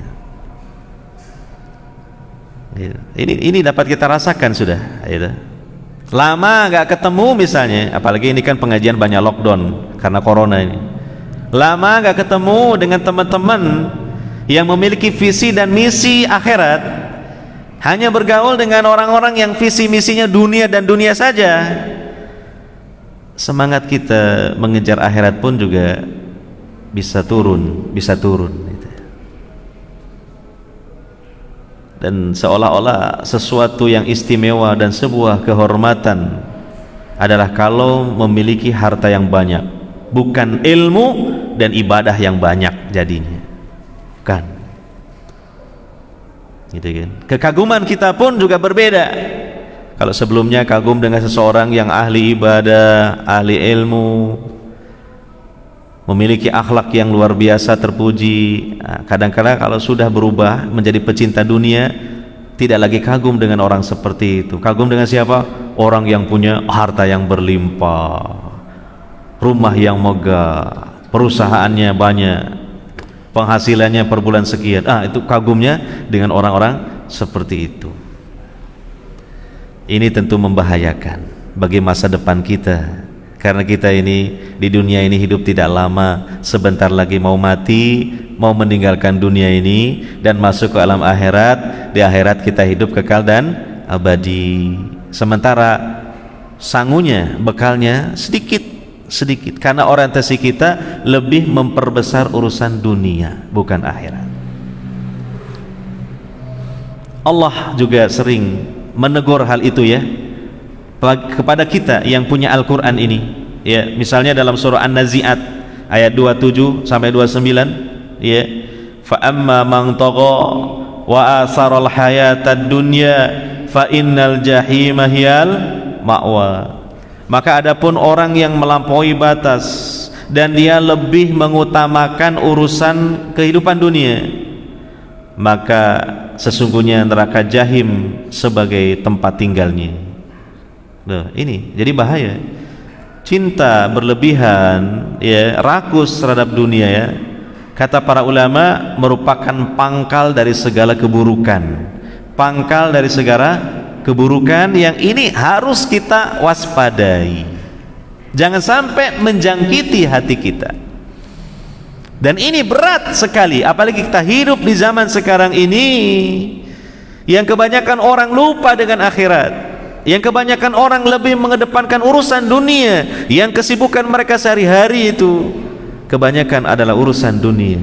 Ini dapat kita rasakan sudah gitu. Lama gak ketemu misalnya, apalagi ini kan pengajian banyak lockdown karena corona ini. Lama gak ketemu dengan teman-teman yang memiliki visi dan misi akhirat, hanya bergaul dengan orang-orang yang visi misinya dunia dan dunia saja, semangat kita mengejar akhirat pun juga bisa turun gitu. Dan seolah-olah sesuatu yang istimewa dan sebuah kehormatan adalah kalau memiliki harta yang banyak, bukan ilmu dan ibadah yang banyak jadinya, bukan gitu kan. Kekaguman kita pun juga berbeda. Kalau sebelumnya kagum dengan seseorang yang ahli ibadah, ahli ilmu, memiliki akhlak yang luar biasa terpuji, kadang-kadang kalau sudah berubah menjadi pecinta dunia, tidak lagi kagum dengan orang seperti itu. Kagum dengan siapa? Orang yang punya harta yang berlimpah, rumah yang megah, perusahaannya banyak, penghasilannya per bulan sekian. Itu kagumnya dengan orang-orang seperti itu. Ini tentu membahayakan bagi masa depan kita, karena kita ini di dunia ini hidup tidak lama, sebentar lagi mau mati, mau meninggalkan dunia ini dan masuk ke alam akhirat. Di akhirat kita hidup kekal dan abadi, sementara sangunya, bekalnya sedikit karena orientasi kita lebih memperbesar urusan dunia bukan akhirat. Allah juga sering menegur hal itu ya. kepada kita yang punya Al-Quran ini, ya, misalnya dalam surah An-Nazi'at ayat 27 sampai 29, ya, fa amma man tagha wa asaral hayatad dunya fa innal jahima hiyal ma'wa. Maka adapun orang yang melampaui batas dan dia lebih mengutamakan urusan kehidupan dunia, maka sesungguhnya neraka jahim sebagai tempat tinggalnya. Nah, ini jadi bahaya. Cinta berlebihan, ya, rakus terhadap dunia, ya, kata para ulama merupakan pangkal dari segala keburukan. Pangkal dari segala keburukan yang ini harus kita waspadai. Jangan sampai menjangkiti hati kita. Dan ini berat sekali, apalagi kita hidup di zaman sekarang ini yang kebanyakan orang lupa dengan akhirat, yang kebanyakan orang lebih mengedepankan urusan dunia, yang kesibukan mereka sehari-hari itu kebanyakan adalah urusan dunia,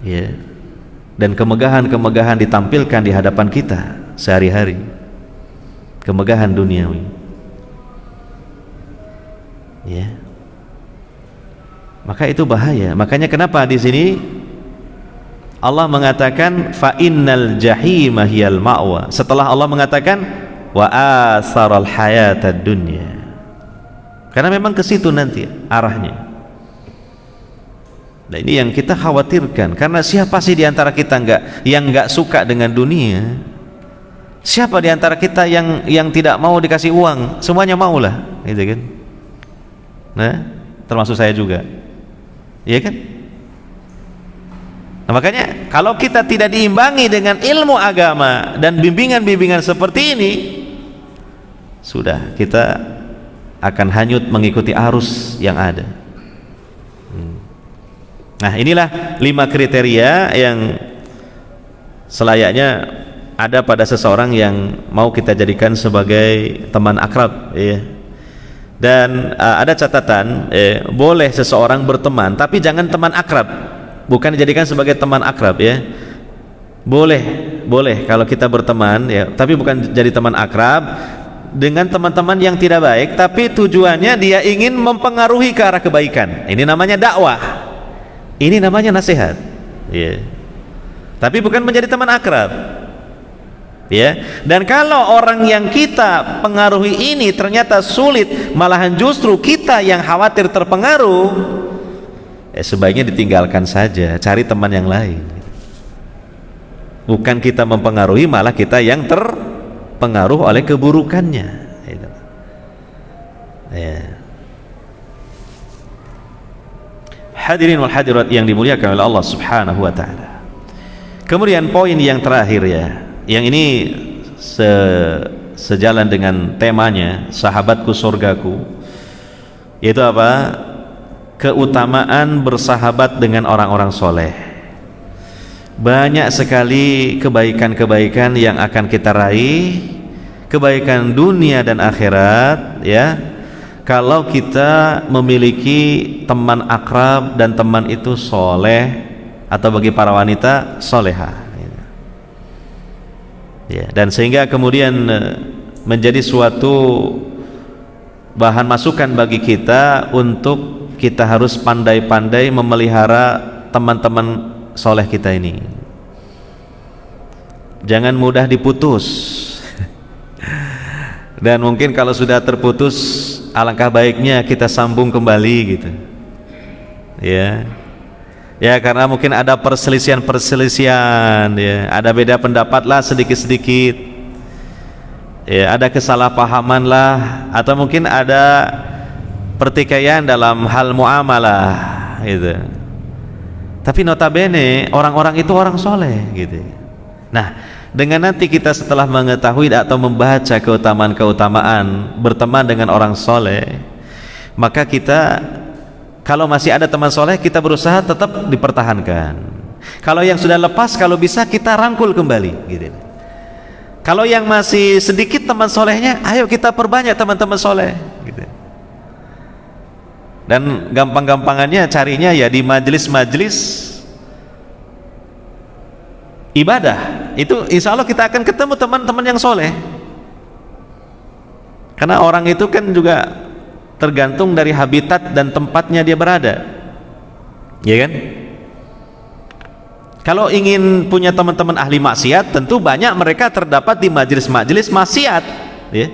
ya. Dan kemegahan-kemegahan ditampilkan di hadapan kita sehari-hari, kemegahan duniawi, ya. Maka itu bahaya. Makanya kenapa di sini Allah mengatakan fa innal jahima hiyal ma'wa, setelah Allah mengatakan wa asaral hayatad dunya, karena memang ke situ nanti arahnya. Nah, ini yang kita khawatirkan, karena siapa sih di antara kita yang enggak suka dengan dunia? Siapa di antara kita yang tidak mau dikasih uang? Semuanya maulah, gitu kan? Nah, termasuk saya juga. Iya kan? Nah, makanya kalau kita tidak diimbangi dengan ilmu agama dan bimbingan-bimbingan seperti ini, sudah kita akan hanyut mengikuti arus yang ada. Nah, inilah 5 kriteria yang selayaknya ada pada seseorang yang mau kita jadikan sebagai teman akrab, ya. Dan ada catatan, boleh seseorang berteman, tapi jangan teman akrab, bukan dijadikan sebagai teman akrab, ya. Boleh kalau kita berteman, ya, tapi bukan jadi teman akrab dengan teman-teman yang tidak baik, tapi tujuannya dia ingin mempengaruhi ke arah kebaikan. Ini namanya dakwah, ini namanya nasihat, ya. Tapi bukan menjadi teman akrab, ya. Dan kalau orang yang kita pengaruhi ini ternyata sulit, malahan justru kita yang khawatir terpengaruh, sebaiknya ditinggalkan saja, cari teman yang lain. Bukan kita mempengaruhi, malah kita yang terpengaruh oleh keburukannya, ya. Hadirin wal hadirat yang dimuliakan oleh Allah Subhanahu wa taala. Kemudian poin yang terakhir, ya, yang ini sejalan dengan temanya sahabatku surgaku, yaitu apa? Keutamaan bersahabat dengan orang-orang soleh. Banyak sekali kebaikan-kebaikan yang akan kita raih, kebaikan dunia dan akhirat, ya, kalau kita memiliki teman akrab dan teman itu soleh, atau bagi para wanita solehah, ya. Dan sehingga kemudian menjadi suatu bahan masukan bagi kita untuk kita harus pandai-pandai memelihara teman-teman soleh kita ini. Jangan mudah diputus. Dan mungkin kalau sudah terputus, alangkah baiknya kita sambung kembali, gitu, ya. Ya, karena mungkin ada perselisihan-perselisihan, ya, ada beda pendapat lah sedikit-sedikit, ya, ada kesalahpahaman lah, atau mungkin ada pertikaian dalam hal muamalah, gitu. Tapi notabene orang-orang itu orang soleh, gitu. Nah, dengan nanti kita setelah mengetahui atau membaca keutamaan-keutamaan berteman dengan orang soleh, maka kita, kalau masih ada teman soleh, kita berusaha tetap dipertahankan. Kalau yang sudah lepas, kalau bisa kita rangkul kembali, gitu. Kalau yang masih sedikit teman solehnya, ayo kita perbanyak teman-teman soleh, gitu. Dan gampang-gampangannya carinya ya di majelis-majelis ibadah, itu insya Allah kita akan ketemu teman-teman yang soleh. Karena orang itu kan juga tergantung dari habitat dan tempatnya dia berada, ya kan? Kalau ingin punya teman-teman ahli maksiat, tentu banyak mereka terdapat di majelis-majelis maksiat, ya.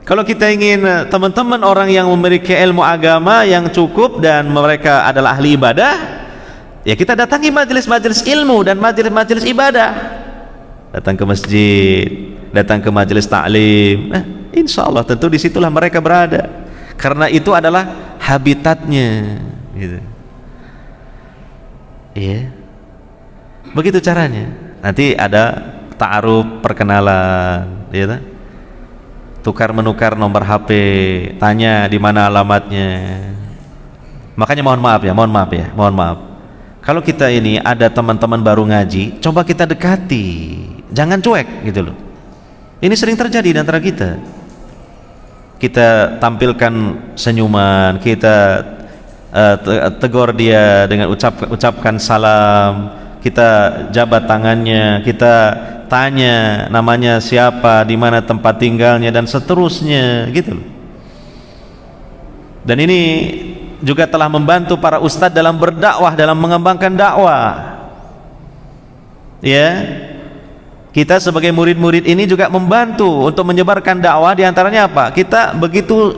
Kalau kita ingin teman-teman orang yang memiliki ilmu agama yang cukup dan mereka adalah ahli ibadah, ya kita datangi majelis-majelis ilmu dan majelis-majelis ibadah. Datang ke masjid, datang ke majelis taklim. Insya Allah tentu disitulah mereka berada, karena itu adalah habitatnya, gitu. Iya. Begitu caranya. Nanti ada ta'aruf, perkenalan, ya, tukar menukar nomor HP, tanya di mana alamatnya. Makanya mohon maaf. Kalau kita ini ada teman-teman baru ngaji, coba kita dekati, jangan cuek, gitu loh. Ini sering terjadi di antara kita. Kita tampilkan senyuman, kita tegur dia dengan ucapkan salam, kita jabat tangannya, kita tanya namanya siapa, di mana tempat tinggalnya, dan seterusnya, gitu. Dan ini juga telah membantu para ustadz dalam berdakwah, dalam mengembangkan dakwah. Ya, kita sebagai murid-murid ini juga membantu untuk menyebarkan dakwah. Di antaranya apa? Kita begitu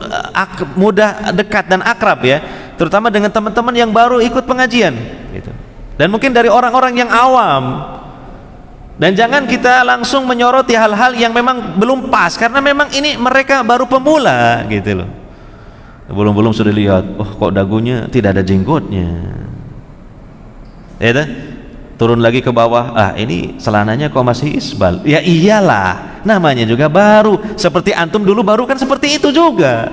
mudah dekat dan akrab, ya, terutama dengan teman-teman yang baru ikut pengajian, gitu. Dan mungkin dari orang-orang yang awam. Dan jangan kita langsung menyoroti hal-hal yang memang belum pas, karena memang ini mereka baru pemula, gitu loh. Belum sudah lihat, oh kok dagunya tidak ada jenggotnya, ya, turun lagi ke bawah, ini celananya kok masih isbal. Ya iyalah, namanya juga baru. Seperti antum dulu baru kan seperti itu juga.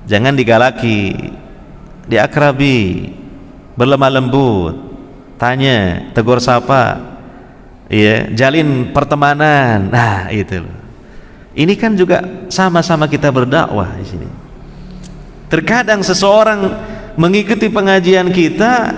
Jangan digalaki, diakrabi, berlemah lembut, tanya, tegur sapa, ya, jalin pertemanan. Nah, itu loh. Ini kan juga sama-sama kita berdakwah di sini. Terkadang seseorang mengikuti pengajian kita,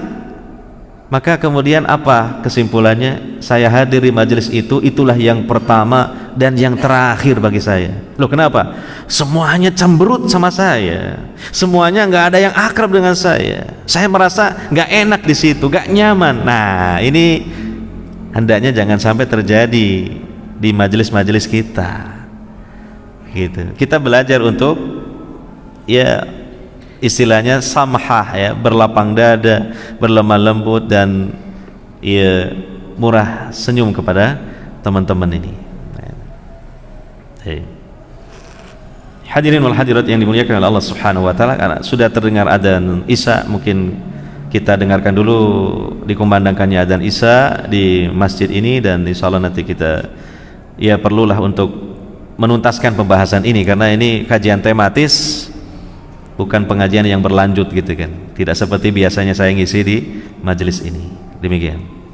maka kemudian apa kesimpulannya? Saya hadir di majelis itu, itulah yang pertama dan yang terakhir bagi saya. Loh, kenapa? Semuanya cemberut sama saya, semuanya nggak ada yang akrab dengan saya. Saya merasa nggak enak di situ, nggak nyaman. Nah, ini hendaknya jangan sampai terjadi di majelis-majelis kita, gitu. Kita belajar untuk, ya, istilahnya samhah, ya, berlapang dada, berlemah lembut, dan, ya, murah senyum kepada teman-teman ini. Hadirin wal hadirat yang dimuliakan oleh Allah Subhanahu wa taala, karena sudah terdengar adzan Isya, mungkin kita dengarkan dulu dikumandangkannya adzan Isya di masjid ini, dan insyaallah nanti kita, ya, perlulah untuk menuntaskan pembahasan ini, karena ini kajian tematis, bukan pengajian yang berlanjut, gitu kan. Tidak seperti biasanya saya ngisi di majelis ini. Demikian.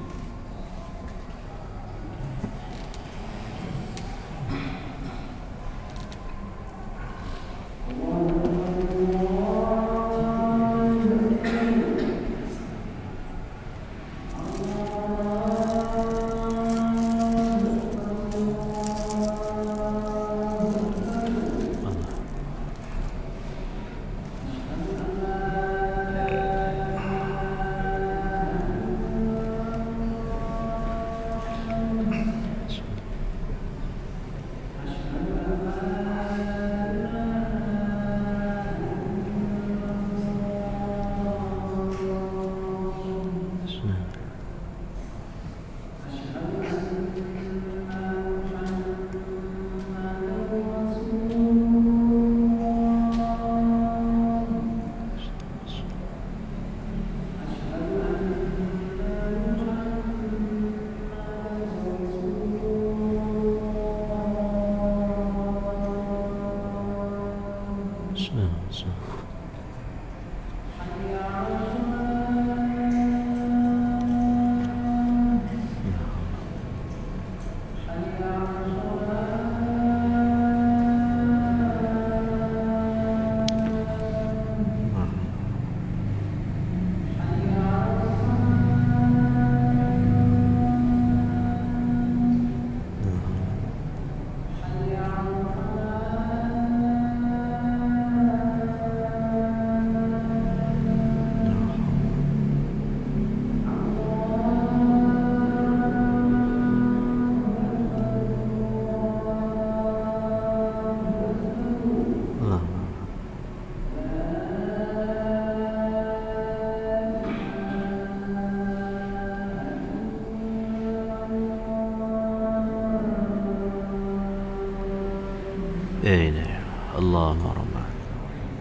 Allahumma rabbana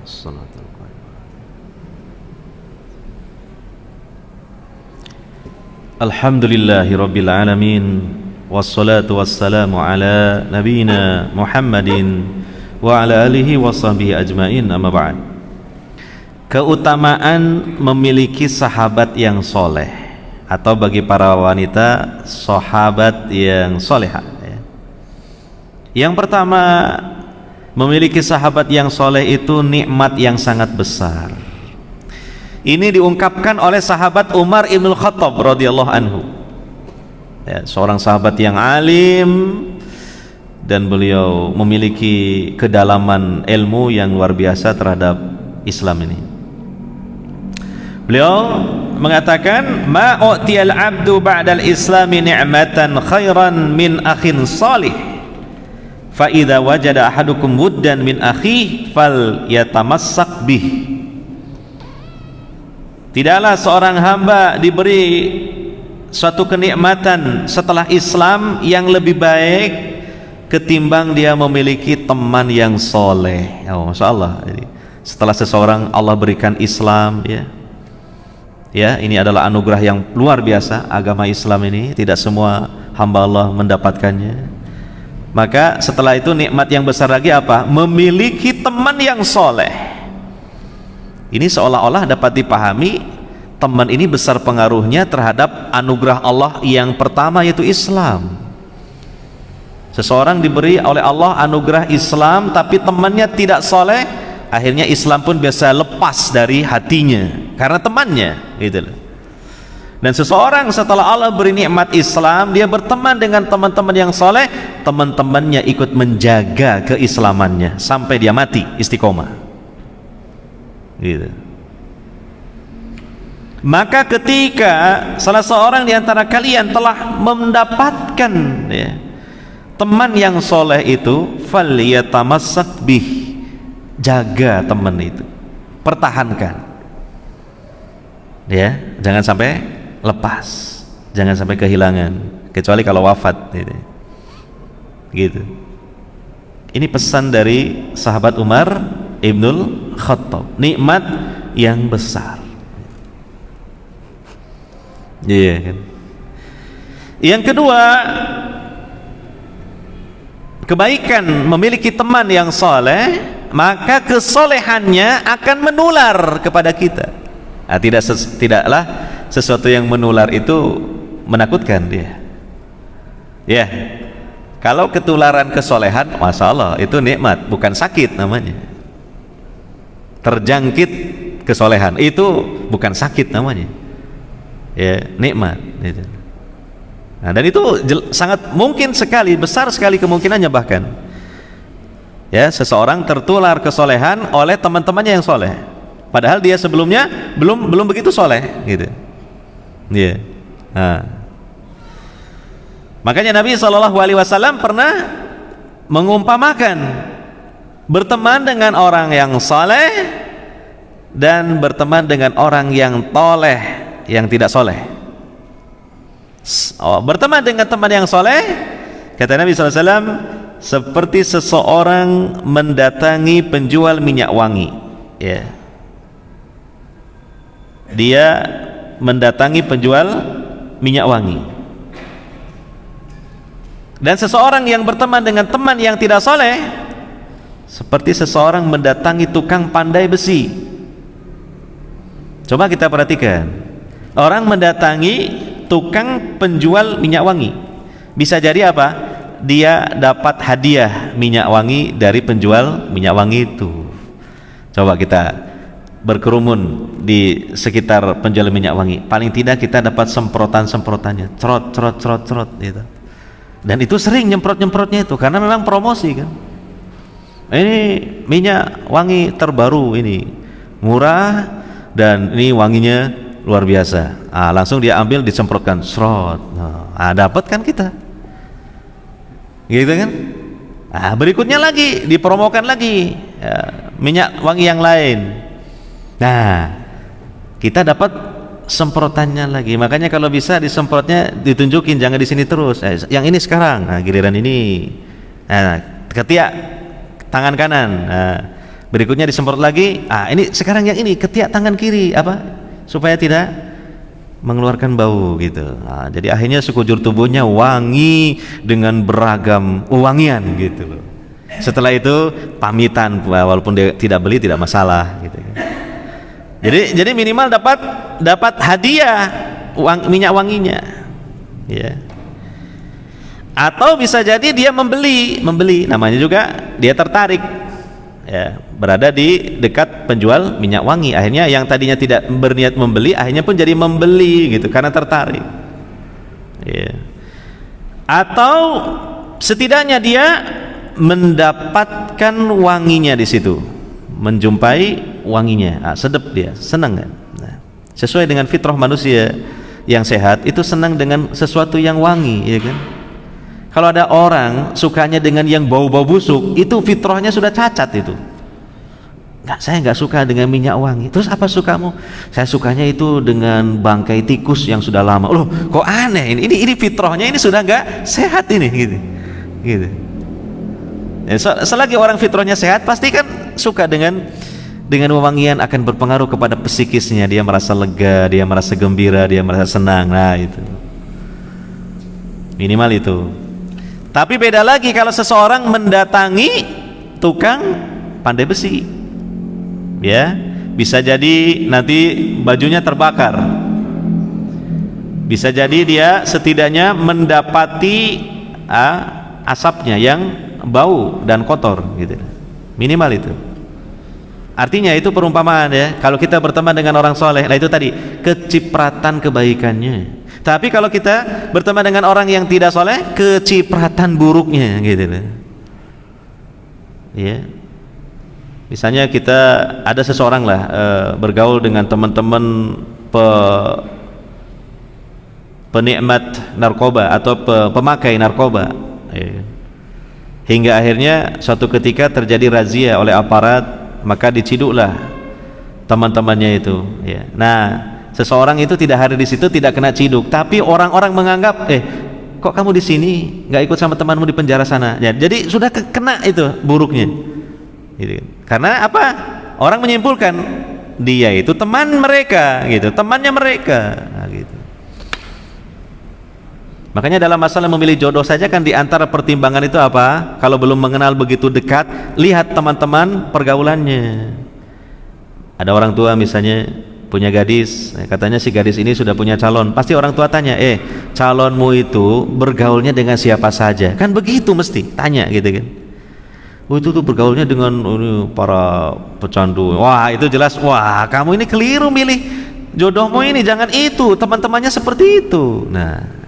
salatul qaim. Alhamdulillahi rabbil alamin, wassalatu wassalamu ala nabiyyina Muhammadin wa ala alihi wa sahbihi ajmain, amma ba'd. Keutamaan memiliki sahabat yang soleh, atau bagi para wanita sahabat yang solehah. Yang pertama, memiliki sahabat yang soleh itu nikmat yang sangat besar. Ini diungkapkan oleh sahabat Umar ibn Khattab radhiyallahu anhu, seorang sahabat yang alim, dan beliau memiliki kedalaman ilmu yang luar biasa terhadap Islam ini. Beliau mengatakan, ma u'tiyal abdu ba'dal islami ni'matan khairan min akhin salih, fa idza wajada ahadukum wuddan min akhihi fal yatamassak bih. Tidaklah seorang hamba diberi suatu kenikmatan setelah Islam yang lebih baik ketimbang dia memiliki teman yang soleh. Oh, Masya Allah. Jadi, setelah seseorang Allah berikan Islam, ya, ini adalah anugerah yang luar biasa. Agama Islam ini tidak semua hamba Allah mendapatkannya. Maka setelah itu nikmat yang besar lagi apa? Memiliki teman yang soleh. Ini seolah-olah dapat dipahami, teman ini besar pengaruhnya terhadap anugerah Allah yang pertama, yaitu Islam. Seseorang diberi oleh Allah anugerah Islam, tapi temannya tidak soleh, akhirnya Islam pun biasa lepas dari hatinya karena temannya, gitu loh. Dan seseorang setelah Allah beri nikmat Islam, dia berteman dengan teman-teman yang soleh, teman-temannya ikut menjaga keislamannya sampai dia mati istiqomah, gitu. Maka ketika salah seorang di antara kalian telah mendapatkan teman yang soleh itu, falyatamassak bih, jaga teman itu, pertahankan, jangan sampai lepas, jangan sampai kehilangan, kecuali kalau wafat, gitu. Ini pesan dari sahabat Umar ibnul Khattab, nikmat yang besar. Kan? Yang kedua, kebaikan memiliki teman yang soleh, maka kesolehannya akan menular kepada kita. Tidaklah sesuatu yang menular itu menakutkan dia. Kalau ketularan kesolehan, Masya Allah, itu nikmat, bukan sakit namanya. Terjangkit kesolehan itu bukan sakit namanya, nikmat. Nah, dan itu sangat mungkin sekali, besar sekali kemungkinannya bahkan, seseorang tertular kesolehan oleh teman-temannya yang soleh, padahal dia sebelumnya belum begitu soleh, gitu. Makanya Nabi SAW pernah mengumpamakan berteman dengan orang yang soleh dan berteman dengan orang yang toleh, yang tidak soleh. Berteman dengan teman yang soleh, kata Nabi SAW, seperti seseorang mendatangi penjual minyak wangi. Dia mendatangi penjual minyak wangi. Dan seseorang yang berteman dengan teman yang tidak soleh, seperti seseorang mendatangi tukang pandai besi. Coba kita perhatikan, orang mendatangi tukang penjual minyak wangi, bisa jadi apa? Dia dapat hadiah minyak wangi dari penjual minyak wangi itu. Coba kita berkerumun di sekitar penjual minyak wangi, paling tidak kita dapat semprotan-semprotannya, cerot gitu. Dan itu sering nyemprot-nyemprotnya itu karena memang promosi kan. Ini minyak wangi terbaru, ini murah dan ini wanginya luar biasa. Langsung dia ambil, disemprotkan, serot. Dapat kan kita, gitu kan. Berikutnya lagi dipromokan lagi, minyak wangi yang lain. Nah, kita dapat semprotannya lagi. Makanya kalau bisa disemprotnya ditunjukin, jangan di sini terus. Yang ini sekarang, giliran ini. Ketika tangan kanan. Nah, berikutnya disemprot lagi. Ini sekarang yang ini ketiak tangan kiri, supaya tidak mengeluarkan bau gitu. Jadi akhirnya sekujur tubuhnya wangi dengan beragam wangian gitu loh. Setelah itu pamitan, walaupun dia tidak beli tidak masalah gitu. Jadi minimal dapat hadiah minyak wanginya, ya. Atau bisa jadi dia membeli, namanya juga dia tertarik, ya, berada di dekat penjual minyak wangi. Akhirnya yang tadinya tidak berniat membeli, akhirnya pun jadi membeli gitu karena tertarik, ya. Atau setidaknya dia mendapatkan wanginya di situ, menjumpai wanginya, sedap, dia senang kan. Nah, sesuai dengan fitrah manusia yang sehat itu senang dengan sesuatu yang wangi, ya kan. Kalau ada orang sukanya dengan yang bau-bau busuk, itu fitrahnya sudah cacat itu. Saya nggak suka dengan minyak wangi. Terus apa sukamu? Saya sukanya itu dengan bangkai tikus yang sudah lama. Loh, kok aneh ini fitrahnya ini sudah nggak sehat ini, gitu. Ya, selagi orang fitrahnya sehat, pasti kan suka dengan wewangian, akan berpengaruh kepada psikisnya. Dia merasa lega, dia merasa gembira, dia merasa senang. Nah, itu minimal itu. Tapi beda lagi kalau seseorang mendatangi tukang pandai besi, ya, bisa jadi nanti bajunya terbakar, bisa jadi dia setidaknya mendapati asapnya yang bau dan kotor gitu, minimal itu. Artinya itu perumpamaan, ya, kalau kita berteman dengan orang soleh, nah itu tadi kecipratan kebaikannya. Tapi kalau kita berteman dengan orang yang tidak soleh, kecipratan buruknya gitu, ya. Misalnya kita ada seseorang lah bergaul dengan teman-teman penikmat narkoba atau pemakai narkoba, ya. Hingga akhirnya suatu ketika terjadi razia oleh aparat, maka diciduklah teman-temannya itu, ya. Nah, seseorang itu tidak hadir di situ, tidak kena ciduk, tapi orang-orang menganggap, kok kamu di sini, nggak ikut sama temanmu di penjara sana, ya. Jadi sudah kena itu buruknya, gitu. Karena apa? Orang menyimpulkan dia itu teman mereka, gitu, temannya mereka, nah, gitu. Makanya dalam masalah memilih jodoh saja kan, di antara pertimbangan itu apa? Kalau belum mengenal begitu dekat, lihat teman-teman pergaulannya. Ada orang tua misalnya punya gadis, katanya si gadis ini sudah punya calon, pasti orang tua tanya, calonmu itu bergaulnya dengan siapa saja? Kan begitu mesti tanya gitu kan. Itu tuh bergaulnya dengan para pecandu. Wah, itu jelas, wah kamu ini keliru milih jodohmu ini, jangan itu, teman-temannya seperti itu. Nah,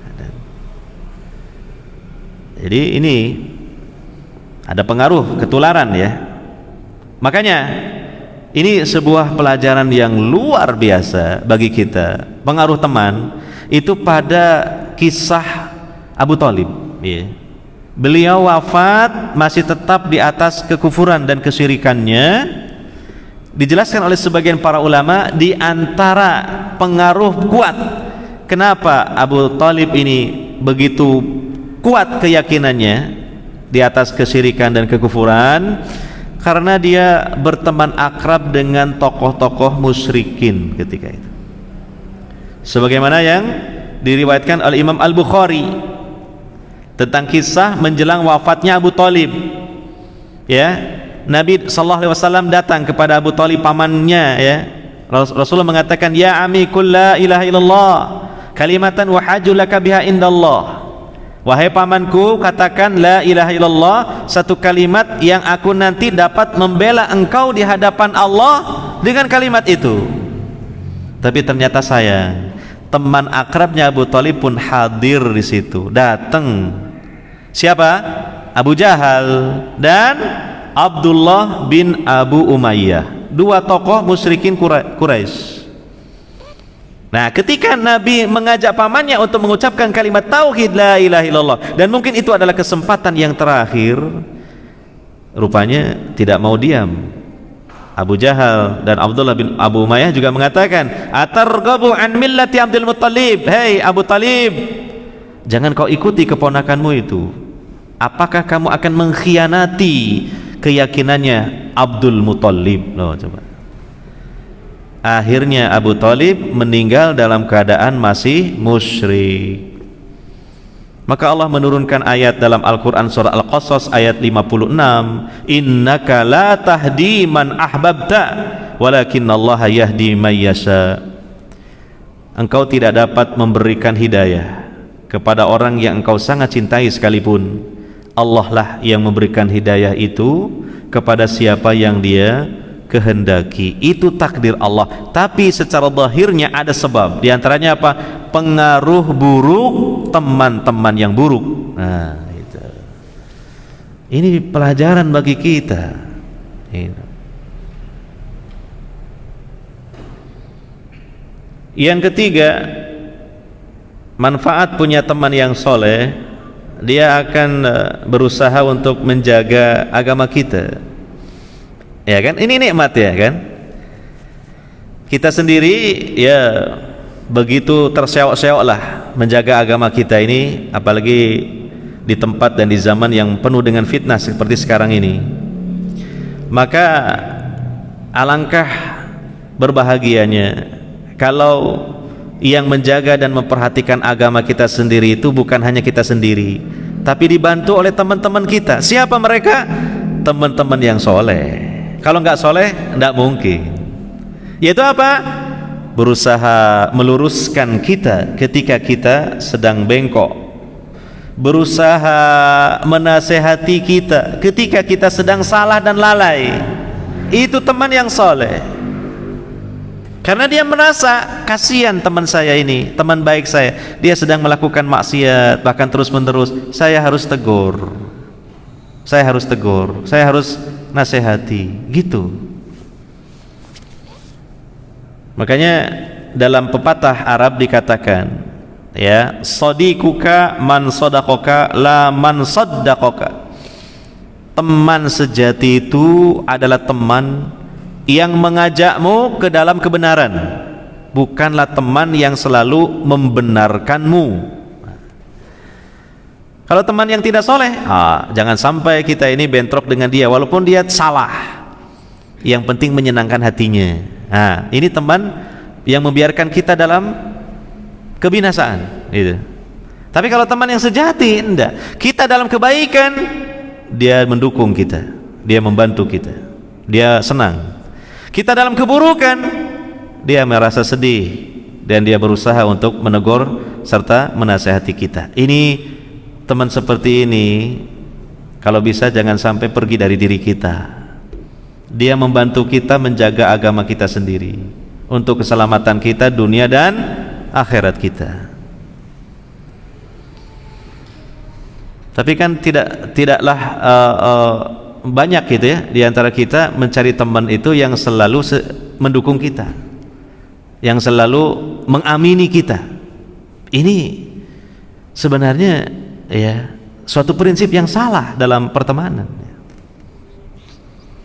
jadi ini ada pengaruh ketularan, ya. Makanya ini sebuah pelajaran yang luar biasa bagi kita. Pengaruh teman itu pada kisah Abu Thalib, ya. Beliau wafat masih tetap di atas kekufuran dan kesyirikannya. Dijelaskan oleh sebagian para ulama, di antara pengaruh kuat kenapa Abu Thalib ini begitu kuat keyakinannya di atas kesyirikan dan kekufuran, karena dia berteman akrab dengan tokoh-tokoh musyrikin ketika itu. Sebagaimana yang diriwayatkan oleh Imam Al-Bukhari tentang kisah menjelang wafatnya Abu Thalib, ya. Nabi SAW datang kepada Abu Thalib, pamannya, ya. Rasulullah mengatakan, ya ami qul la ilaha illallah kalimatan wa hajulaka biha indallah. Wahai pamanku, katakan la ilaha illallah, satu kalimat yang aku nanti dapat membela engkau di hadapan Allah dengan kalimat itu. Tapi ternyata sayang, teman akrabnya Abu Thalib pun hadir di situ, datang. Siapa? Abu Jahal dan Abdullah bin Abu Umayyah, dua tokoh musyrikin Quraisy. Nah, ketika Nabi mengajak pamannya untuk mengucapkan kalimat tauhid la ilaha illallah, dan mungkin itu adalah kesempatan yang terakhir, rupanya tidak mau diam. Abu Jahal dan Abdullah bin Abu Umayyah juga mengatakan, atarghabu an millati Abdul Muttalib, hei Abu Talib, jangan kau ikuti keponakanmu itu. Apakah kamu akan mengkhianati keyakinannya Abdul Muthalib. Loh, coba. Akhirnya Abu Thalib meninggal dalam keadaan masih musyrik. Maka Allah menurunkan ayat dalam Al-Quran surah Al-Qasas ayat 56, innaka la tahdi man ahbabta walakinallaha yahdi man yasha. Engkau tidak dapat memberikan hidayah kepada orang yang engkau sangat cintai sekalipun. Allah lah yang memberikan hidayah itu kepada siapa yang dia kehendaki. Itu takdir Allah. Tapi secara zahirnya ada sebab. Di antaranya apa? Pengaruh buruk teman-teman yang buruk. Nah, itu. Ini pelajaran bagi kita. Ini. Yang ketiga, manfaat punya teman yang soleh, dia akan berusaha untuk menjaga agama kita. Ya kan? Ini nikmat ya kan? Kita sendiri ya begitu terseok-seok lah menjaga agama kita ini, apalagi di tempat dan di zaman yang penuh dengan fitnah seperti sekarang ini. Maka alangkah berbahagianya kalau yang menjaga dan memperhatikan agama kita sendiri itu bukan hanya kita sendiri, tapi dibantu oleh teman-teman kita. Siapa mereka? Teman-teman yang soleh. Kalau nggak soleh, nggak mungkin. Yaitu apa? Berusaha meluruskan kita ketika kita sedang bengkok, berusaha menasehati kita ketika kita sedang salah dan lalai. Itu teman yang soleh. Karena dia merasa kasihan teman saya ini, teman baik saya, dia sedang melakukan maksiat bahkan terus menerus. Saya harus tegur, saya harus nasihati, gitu. Makanya dalam pepatah Arab dikatakan, ya, sadiquka man sadaqaka la man saddaqaka. Teman sejati itu adalah teman yang mengajakmu ke dalam kebenaran, bukanlah teman yang selalu membenarkanmu. Kalau teman yang tidak soleh, jangan sampai kita ini bentrok dengan dia walaupun dia salah. Yang penting menyenangkan hatinya. Ini teman yang membiarkan kita dalam kebinasaan, gitu. Tapi kalau teman yang sejati, enggak. Kita dalam kebaikan, dia mendukung kita, dia membantu kita, dia senang. Kita dalam keburukan, dia merasa sedih dan dia berusaha untuk menegur serta menasihati kita. Ini teman seperti ini, kalau bisa jangan sampai pergi dari diri kita. Dia membantu kita menjaga agama kita sendiri untuk keselamatan kita dunia dan akhirat kita. Tapi kan tidaklah banyak gitu ya di antara kita mencari teman itu yang selalu mendukung kita, yang selalu mengamini kita. Ini sebenarnya ya suatu prinsip yang salah dalam pertemanan.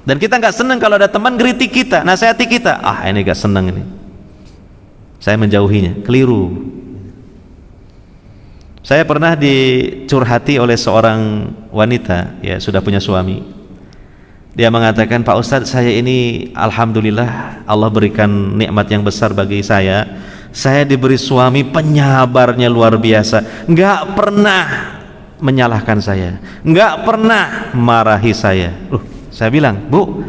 Dan kita nggak senang kalau ada teman kritik kita, nasihati kita. Ini nggak senang ini, saya menjauhinya. Keliru. Saya pernah dicurhati oleh seorang wanita, ya sudah punya suami. Dia mengatakan, Pak Ustadz, saya ini alhamdulillah Allah berikan nikmat yang besar bagi saya. Saya diberi suami penyabarnya luar biasa, nggak pernah menyalahkan saya, nggak pernah marahi saya. Saya bilang, Bu,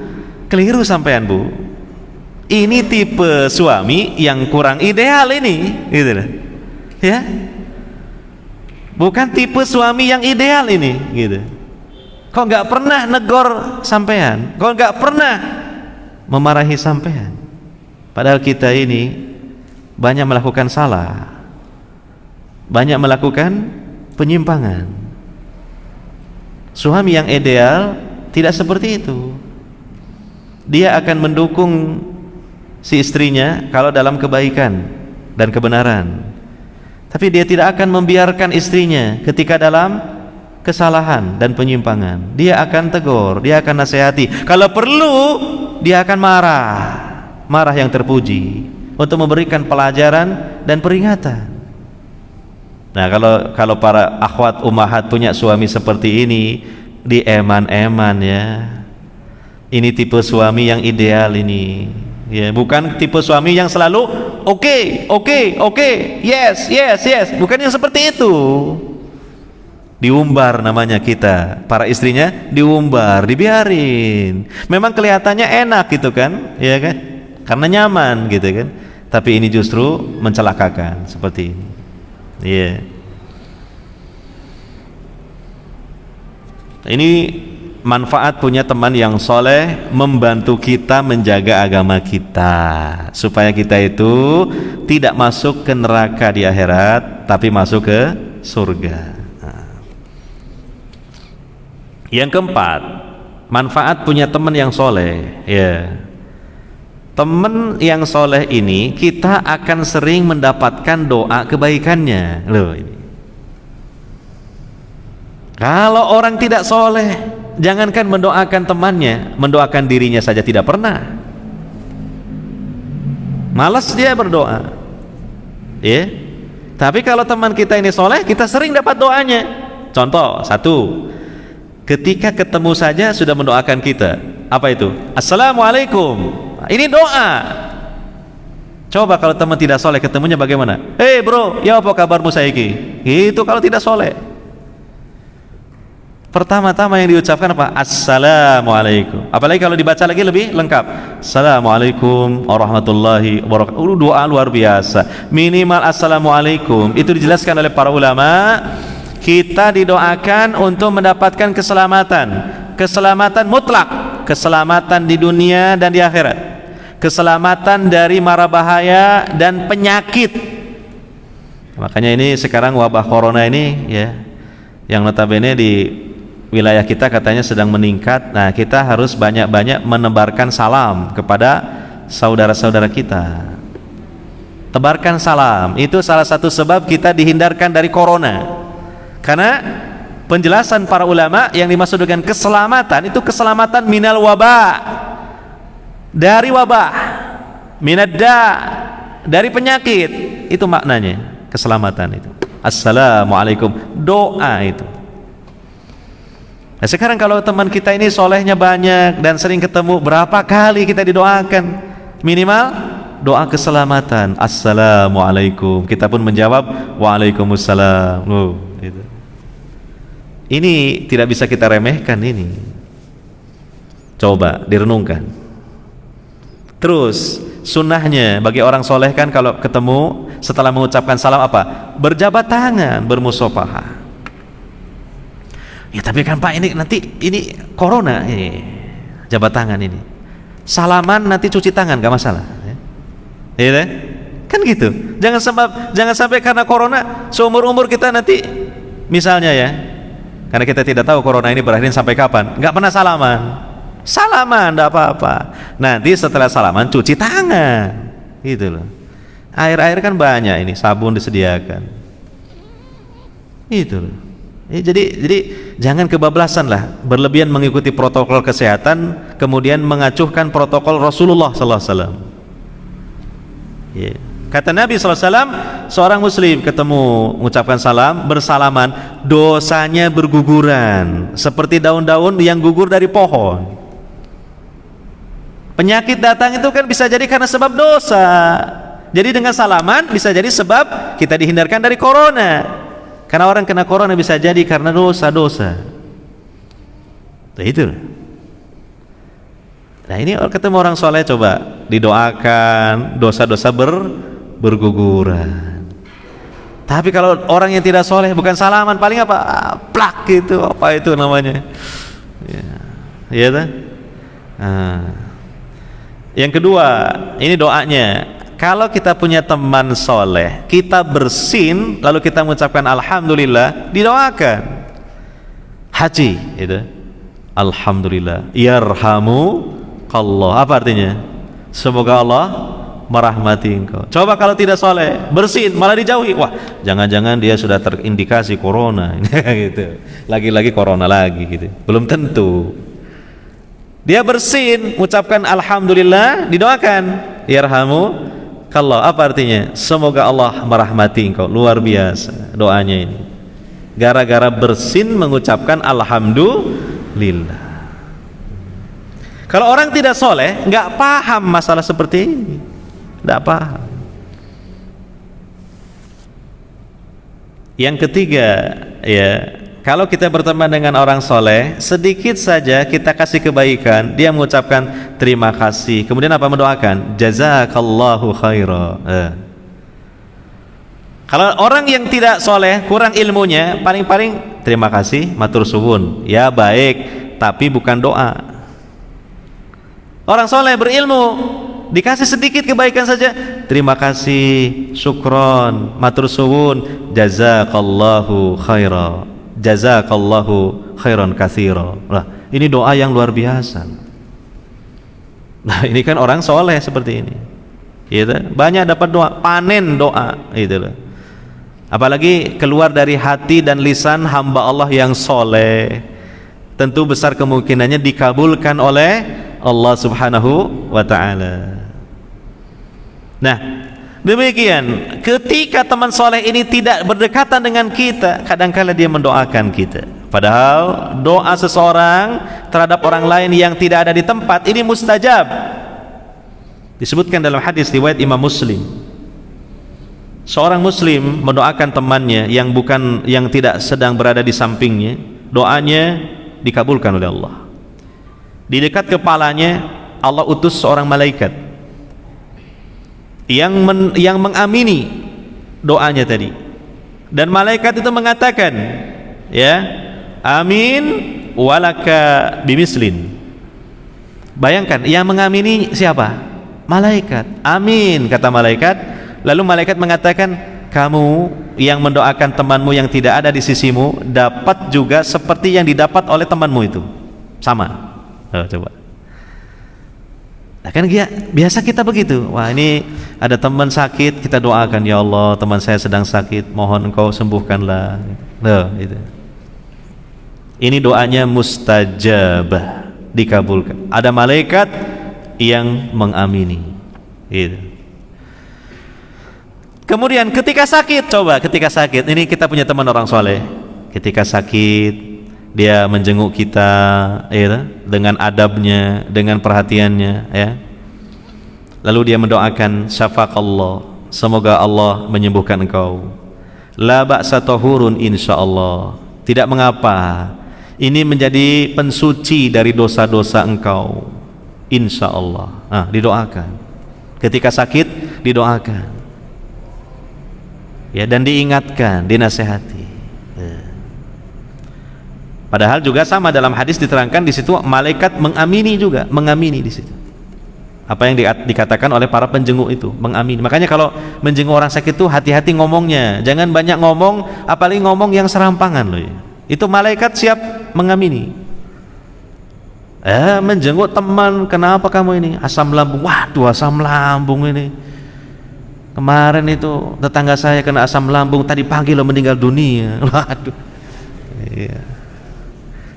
keliru sampean, Bu. Ini tipe suami yang kurang ideal ini, gitu loh. Ya, bukan tipe suami yang ideal ini, gitu. Kok nggak pernah negor sampean, kok nggak pernah memarahi sampean, padahal kita ini banyak melakukan salah, banyak melakukan penyimpangan. Suami yang ideal tidak seperti itu. Dia akan mendukung si istrinya kalau dalam kebaikan dan kebenaran, tapi dia tidak akan membiarkan istrinya ketika dalam kesalahan dan penyimpangan. Dia akan tegur, dia akan nasihati. Kalau perlu, dia akan marah yang terpuji untuk memberikan pelajaran dan peringatan. Nah, kalau para akhwat ummahat punya suami seperti ini, dieman-eman ya, Ini tipe suami yang ideal ini. Ya, bukan tipe suami yang selalu oke, yes, bukan yang seperti itu. Diumbar namanya kita, para istrinya diumbar, dibiarin. Memang kelihatannya enak gitu kan, ya kan? Karena nyaman gitu kan. Tapi ini justru mencelakakan seperti ini. Iya. Ini manfaat punya teman yang soleh, membantu kita menjaga agama kita supaya kita itu tidak masuk ke neraka di akhirat, tapi masuk ke surga. Yang keempat, manfaat punya teman yang soleh. Ya, teman yang soleh ini kita akan sering mendapatkan doa kebaikannya. Loh ini. Kalau orang tidak soleh, jangankan mendoakan temannya, mendoakan dirinya saja tidak pernah. Malas dia berdoa. Ya. Tapi kalau teman kita ini soleh, kita sering dapat doanya. Contoh satu, ketika ketemu saja sudah mendoakan kita. Apa itu? Assalamualaikum. Ini doa. Coba kalau teman tidak soleh ketemunya bagaimana? Hei bro, ya apa kabarmu saiki? Itu kalau tidak soleh. Pertama-tama yang diucapkan apa? Assalamualaikum. Apalagi kalau dibaca lagi lebih lengkap. Assalamualaikum warahmatullahi wabarakatuh. Doa luar biasa. Minimal assalamualaikum. Itu dijelaskan oleh para ulama. Kita didoakan untuk mendapatkan keselamatan. Keselamatan mutlak. Keselamatan di dunia dan di akhirat. Keselamatan dari mara bahaya dan penyakit. Makanya ini sekarang wabah corona ini ya, yang notabene di wilayah kita katanya sedang meningkat. Nah, kita harus banyak-banyak menebarkan salam kepada saudara-saudara kita. Tebarkan salam, itu salah satu sebab kita dihindarkan dari corona. Karena penjelasan para ulama yang dimaksud dengan keselamatan itu keselamatan minal wabah, dari wabah, minadda, dari penyakit. Itu maknanya keselamatan itu. Assalamualaikum, doa itu. Nah, sekarang kalau teman kita ini solehnya banyak dan sering ketemu, berapa kali kita didoakan? Minimal doa keselamatan. Assalamualaikum. Kita pun menjawab waalaikumsalam. Gitu. Ini tidak bisa kita remehkan ini. Coba direnungkan. Terus sunnahnya bagi orang soleh kan kalau ketemu setelah mengucapkan salam apa? Berjabat tangan, bermusafahah. Ya tapi kan Pak ini nanti ini corona ini, jabat tangan ini. Salaman nanti cuci tangan gak masalah. Ya, kan gitu. Jangan sampai karena corona seumur-umur kita nanti misalnya ya, karena kita tidak tahu corona ini berakhir sampai kapan, nggak pernah salaman. Salaman enggak apa-apa. Nanti setelah salaman cuci tangan. Gitu loh. Air-air kan banyak ini, sabun disediakan. Itu loh. Jadi jangan kebablasan lah, berlebihan mengikuti protokol kesehatan kemudian mengacuhkan protokol Rasulullah sallallahu alaihi wasallam. Kata Nabi sallallahu alaihi wasallam, seorang muslim ketemu mengucapkan salam, bersalaman, dosanya berguguran seperti daun-daun yang gugur dari pohon. Penyakit datang itu kan bisa jadi karena sebab dosa. Jadi dengan salaman bisa jadi sebab kita dihindarkan dari corona. Karena orang kena corona bisa jadi karena dosa-dosa. Nah itu. Nah ini ketemu orang soleh, coba didoakan dosa-dosa berguguran. Tapi kalau orang yang tidak soleh bukan salaman, paling apa? Plak gitu, apa itu namanya? Ya kan? Yang kedua, ini doanya. Kalau kita punya teman soleh, kita bersin, lalu kita mengucapkan alhamdulillah, didoakan. Haji, itu. Alhamdulillah. Yarhamu Allah. Apa artinya? Semoga Allah merahmati engkau. Coba kalau tidak soleh, bersin, malah dijauhi. Wah, jangan-jangan dia sudah terindikasi corona. Gitu. Lagi-lagi corona lagi, gitu. Belum tentu. Dia bersin, mengucapkan alhamdulillah, didoakan. Yarhamu Allah. Apa artinya? Semoga Allah merahmati engkau. Luar biasa doanya ini. Gara-gara bersin mengucapkan alhamdulillah. Kalau orang tidak soleh, nggak paham masalah seperti ini, nggak paham. Yang ketiga, ya, kalau kita berteman dengan orang soleh, sedikit saja kita kasih kebaikan, dia mengucapkan terima kasih, kemudian apa, mendoakan jazakallahu khaira. Kalau orang yang tidak soleh, kurang ilmunya, paling-paling terima kasih, matur suwun, ya baik, tapi bukan doa. Orang soleh berilmu, dikasih sedikit kebaikan saja, terima kasih, syukron, matur suwun, jazakallahu khaira, jazakallahu khairan katsira. Nah, ini doa yang luar biasa. Nah, ini kan orang soleh seperti ini, gitu. Banyak dapat doa, panen doa, gitu loh. Apalagi keluar dari hati dan lisan hamba Allah yang soleh, tentu besar kemungkinannya dikabulkan oleh Allah Subhanahu wa ta'ala. Nah, demikian ketika teman soleh ini tidak berdekatan dengan kita, kadangkala dia mendoakan kita, padahal doa seseorang terhadap orang lain yang tidak ada di tempat ini mustajab. Disebutkan dalam hadis riwayat Imam Muslim, seorang muslim mendoakan temannya yang tidak sedang berada di sampingnya, doanya dikabulkan oleh Allah. Di dekat kepalanya Allah utus seorang malaikat yang mengamini doanya tadi, dan malaikat itu mengatakan, ya, amin walaka bimislin. Bayangkan, yang mengamini siapa? Malaikat. Amin, kata malaikat. Lalu malaikat mengatakan, kamu yang mendoakan temanmu yang tidak ada di sisimu dapat juga seperti yang didapat oleh temanmu itu, sama. Coba. Nah, kan biasa kita begitu. Wah, ini ada teman sakit, kita doakan, ya Allah, teman saya sedang sakit, mohon Engkau sembuhkanlah. Nah, itu. Ini doanya mustajabah, dikabulkan. Ada malaikat yang mengamini. Gitu. Kemudian ketika sakit, coba ketika sakit, ini kita punya teman orang soleh, ketika sakit dia menjenguk kita, ya, dengan adabnya, dengan perhatiannya, ya. Lalu dia mendoakan, syafaqallah, semoga Allah menyembuhkan engkau. La ba'sa tahurun insyaallah, tidak mengapa, ini menjadi pensuci dari dosa-dosa engkau, insyaallah. Nah, didoakan. Ketika sakit didoakan, ya, dan diingatkan, dinasehati. Padahal juga sama dalam hadis diterangkan di situ, malaikat mengamini juga, mengamini di situ. Apa yang dikatakan oleh para penjenguk itu, mengamini. Makanya kalau menjenguk orang sakit itu hati-hati ngomongnya, jangan banyak ngomong, apalagi ngomong yang serampangan loh. Itu malaikat siap mengamini. Menjenguk teman, kenapa kamu ini? Asam lambung. Waduh, asam lambung ini. Kemarin itu tetangga saya kena asam lambung, tadi pagi lo meninggal dunia. Waduh. Iya.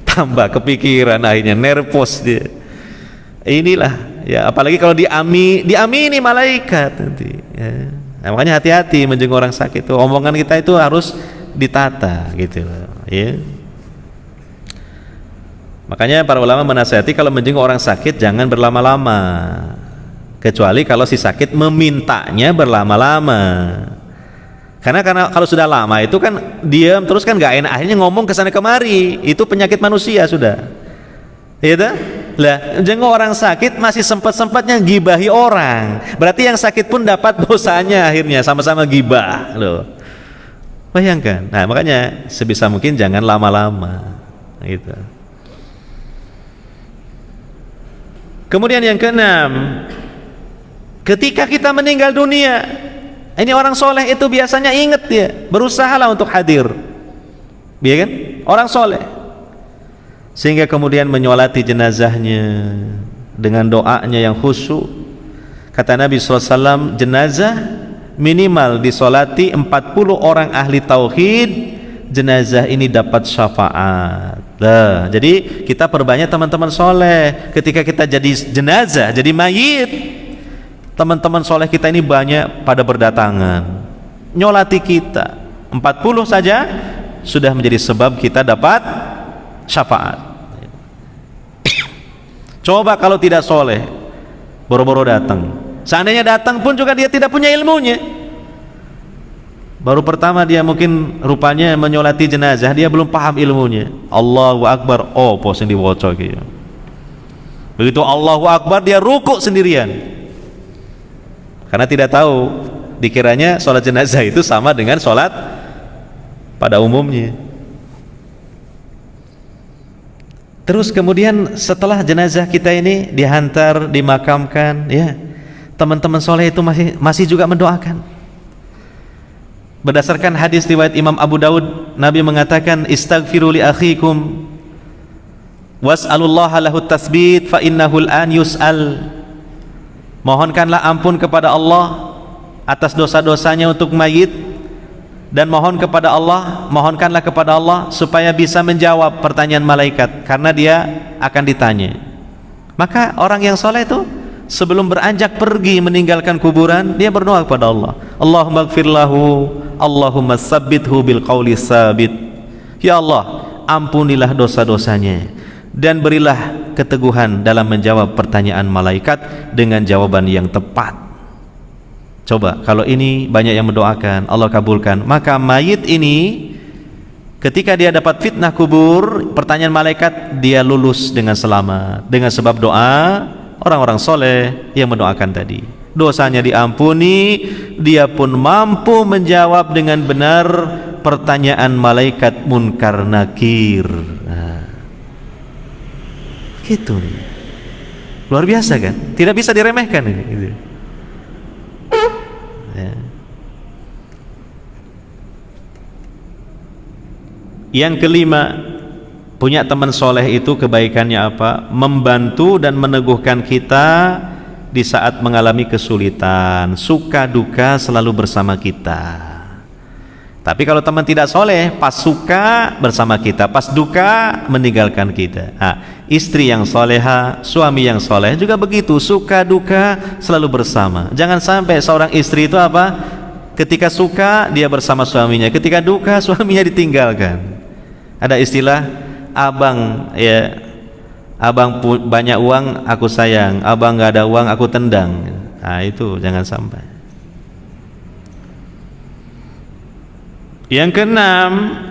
Tambah kepikiran, akhirnya nervous dia. Inilah, ya, apalagi kalau diamini malaikat nanti, ya. Nah, makanya hati-hati menjenguk orang sakit itu, omongan kita itu harus ditata, gitu loh, ya. Makanya para ulama menasihati kalau menjenguk orang sakit jangan berlama-lama, kecuali kalau si sakit memintanya berlama-lama. Karena kalau sudah lama itu kan diam terus kan nggak enak, akhirnya ngomong kesana kemari, itu penyakit manusia sudah. Gitu? Lah, jenguk orang sakit masih sempat-sempatnya gibahi orang, berarti yang sakit pun dapat dosanya, akhirnya sama-sama gibah loh. Bayangkan. Nah, makanya sebisa mungkin jangan lama-lama. Gitu. Kemudian yang keenam, ketika kita meninggal dunia, ini orang soleh itu biasanya ingat, dia berusahalah untuk hadir, ya kan? Orang soleh, sehingga kemudian menyolati jenazahnya dengan doanya yang khusyuk. Kata Nabi SAW, jenazah minimal disolati 40 orang ahli tauhid, jenazah ini dapat syafaat. Nah, jadi kita perbanyak teman-teman soleh. Ketika kita jadi jenazah, jadi mayit, teman-teman soleh kita ini banyak pada berdatangan nyolati kita. 40 saja sudah menjadi sebab kita dapat syafaat. Coba kalau tidak soleh, boro-boro datang. Seandainya datang pun juga dia tidak punya ilmunya. Baru pertama dia mungkin rupanya menyolati jenazah, dia belum paham ilmunya. Allahu Akbar, oh pos yang diwocok gitu. Begitu Allahu Akbar dia rukuk sendirian. Karena tidak tahu, dikiranya sholat jenazah itu sama dengan sholat pada umumnya. Terus kemudian setelah jenazah kita ini dihantar, dimakamkan, ya, teman-teman soleh itu masih juga mendoakan. Berdasarkan hadis riwayat Imam Abu Daud, Nabi mengatakan, istaghfiru li akhikum was'alullaha lahu tasbit fa innahu al-an yus'al. Mohonkanlah ampun kepada Allah atas dosa-dosanya untuk mayit, dan mohonkanlah kepada Allah supaya bisa menjawab pertanyaan malaikat, karena dia akan ditanya. Maka orang yang soleh itu sebelum beranjak pergi meninggalkan kuburan, dia berdoa kepada Allah, Allahumma gfir lahu, Allahumma sabbithu bil qawli sabit. Ya Allah, ampunilah dosa-dosanya dan berilah keteguhan dalam menjawab pertanyaan malaikat dengan jawaban yang tepat. Coba kalau ini banyak yang mendoakan, Allah kabulkan. Maka mayit ini ketika dia dapat fitnah kubur, pertanyaan malaikat, dia lulus dengan selamat dengan sebab doa orang-orang soleh yang mendoakan tadi. Dosanya diampuni, dia pun mampu menjawab dengan benar pertanyaan malaikat munkar nakir. Nah, gitu nih. Luar biasa kan? Tidak bisa diremehkan ini gitu. Ya. Yang kelima, punya teman soleh itu kebaikannya apa? Membantu dan meneguhkan kita di saat mengalami kesulitan, suka duka selalu bersama kita. Tapi kalau teman tidak soleh, pas suka bersama kita, pas duka meninggalkan kita. Nah, istri yang soleha, suami yang soleh juga begitu, suka duka selalu bersama. Jangan sampai seorang istri itu apa? Ketika suka dia bersama suaminya, ketika duka suaminya ditinggalkan. Ada istilah, abang banyak uang aku sayang, abang nggak ada uang aku tendang. Nah itu jangan sampai. Yang keenam,